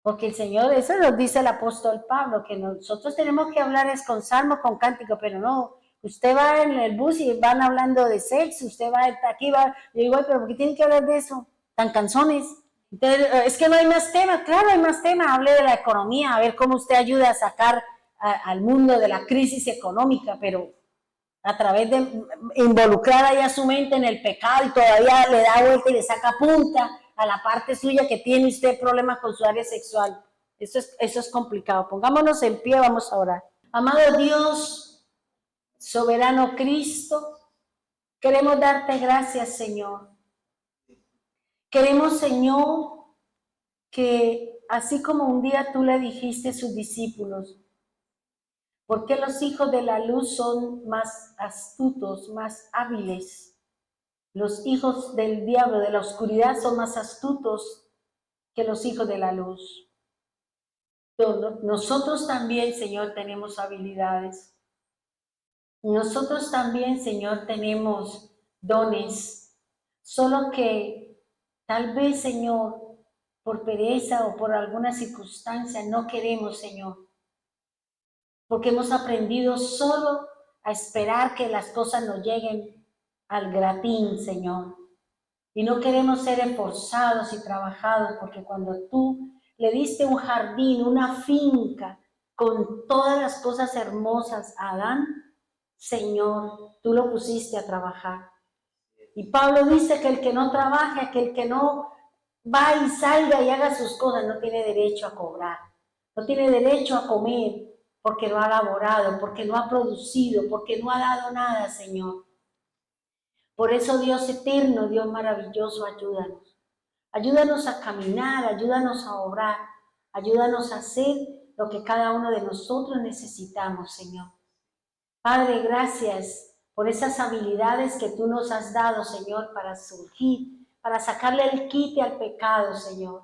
Porque el Señor, eso nos dice el apóstol Pablo, que nosotros tenemos que hablar es con salmo, con cántico, pero no. Usted va en el bus y van hablando de sexo, usted va aquí, va. Yo digo, pero ¿por qué tienen que hablar de eso? Tan canzones. Entonces, es que no hay más temas. Claro, hay más temas. Hable de la economía, a ver cómo usted ayuda a sacar al mundo de la crisis económica, pero a través de involucrar ahí a su mente en el pecado y todavía le da vuelta y le saca punta a la parte suya que tiene usted problemas con su área sexual. Eso es complicado. Pongámonos en pie, vamos a orar. Amado Dios, soberano Cristo, queremos darte gracias, Señor. Queremos, Señor, que así como un día tú le dijiste a sus discípulos, ¿por qué los hijos de la luz son más astutos, más hábiles? Los hijos del diablo, de la oscuridad, son más astutos que los hijos de la luz. Nosotros también, Señor, tenemos habilidades. Nosotros también, Señor, tenemos dones. Solo que tal vez, Señor, por pereza o por alguna circunstancia no queremos, Señor. Porque hemos aprendido solo a esperar que las cosas nos lleguen al gratín, Señor. Y no queremos ser esforzados y trabajados, porque cuando tú le diste un jardín, una finca, con todas las cosas hermosas a Adán, Señor, tú lo pusiste a trabajar. Y Pablo dice que el que no trabaja, que el que no va y salga y haga sus cosas, no tiene derecho a cobrar, no tiene derecho a comer, porque no ha laborado, porque no ha producido, porque no ha dado nada, Señor. Por eso, Dios eterno, Dios maravilloso, ayúdanos. Ayúdanos a caminar, ayúdanos a obrar, ayúdanos a hacer lo que cada uno de nosotros necesitamos, Señor. Padre, gracias por esas habilidades que tú nos has dado, Señor, para surgir, para sacarle el quite al pecado, Señor,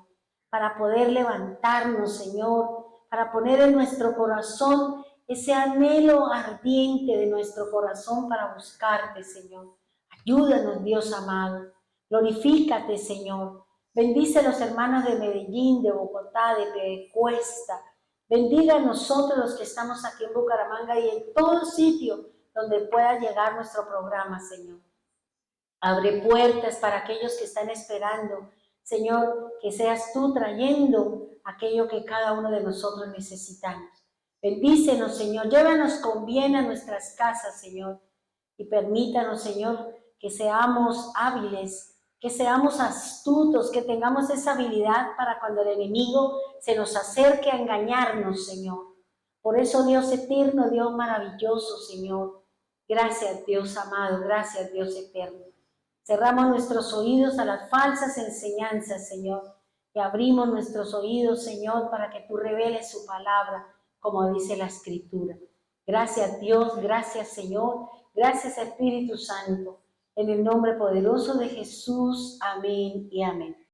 para poder levantarnos, Señor, para poner en nuestro corazón ese anhelo ardiente de nuestro corazón para buscarte, Señor. Ayúdanos, Dios amado. Glorifícate, Señor. Bendice a los hermanos de Medellín, de Bogotá, de Piedecuesta. Bendiga a nosotros los que estamos aquí en Bucaramanga y en todo sitio donde pueda llegar nuestro programa, Señor. Abre puertas para aquellos que están esperando, Señor, que seas tú trayendo aquello que cada uno de nosotros necesitamos. Bendícenos, Señor. Llévanos con bien a nuestras casas, Señor. Y permítanos, Señor, que seamos hábiles, que seamos astutos, que tengamos esa habilidad para cuando el enemigo se nos acerque a engañarnos, Señor. Por eso, Dios eterno, Dios maravilloso, Señor. Gracias, Dios amado, gracias, Dios eterno. Cerramos nuestros oídos a las falsas enseñanzas, Señor, y abrimos nuestros oídos, Señor, para que tú reveles su palabra, como dice la Escritura. Gracias, Dios, gracias, Señor, gracias, Espíritu Santo. En el nombre poderoso de Jesús, amén y amén.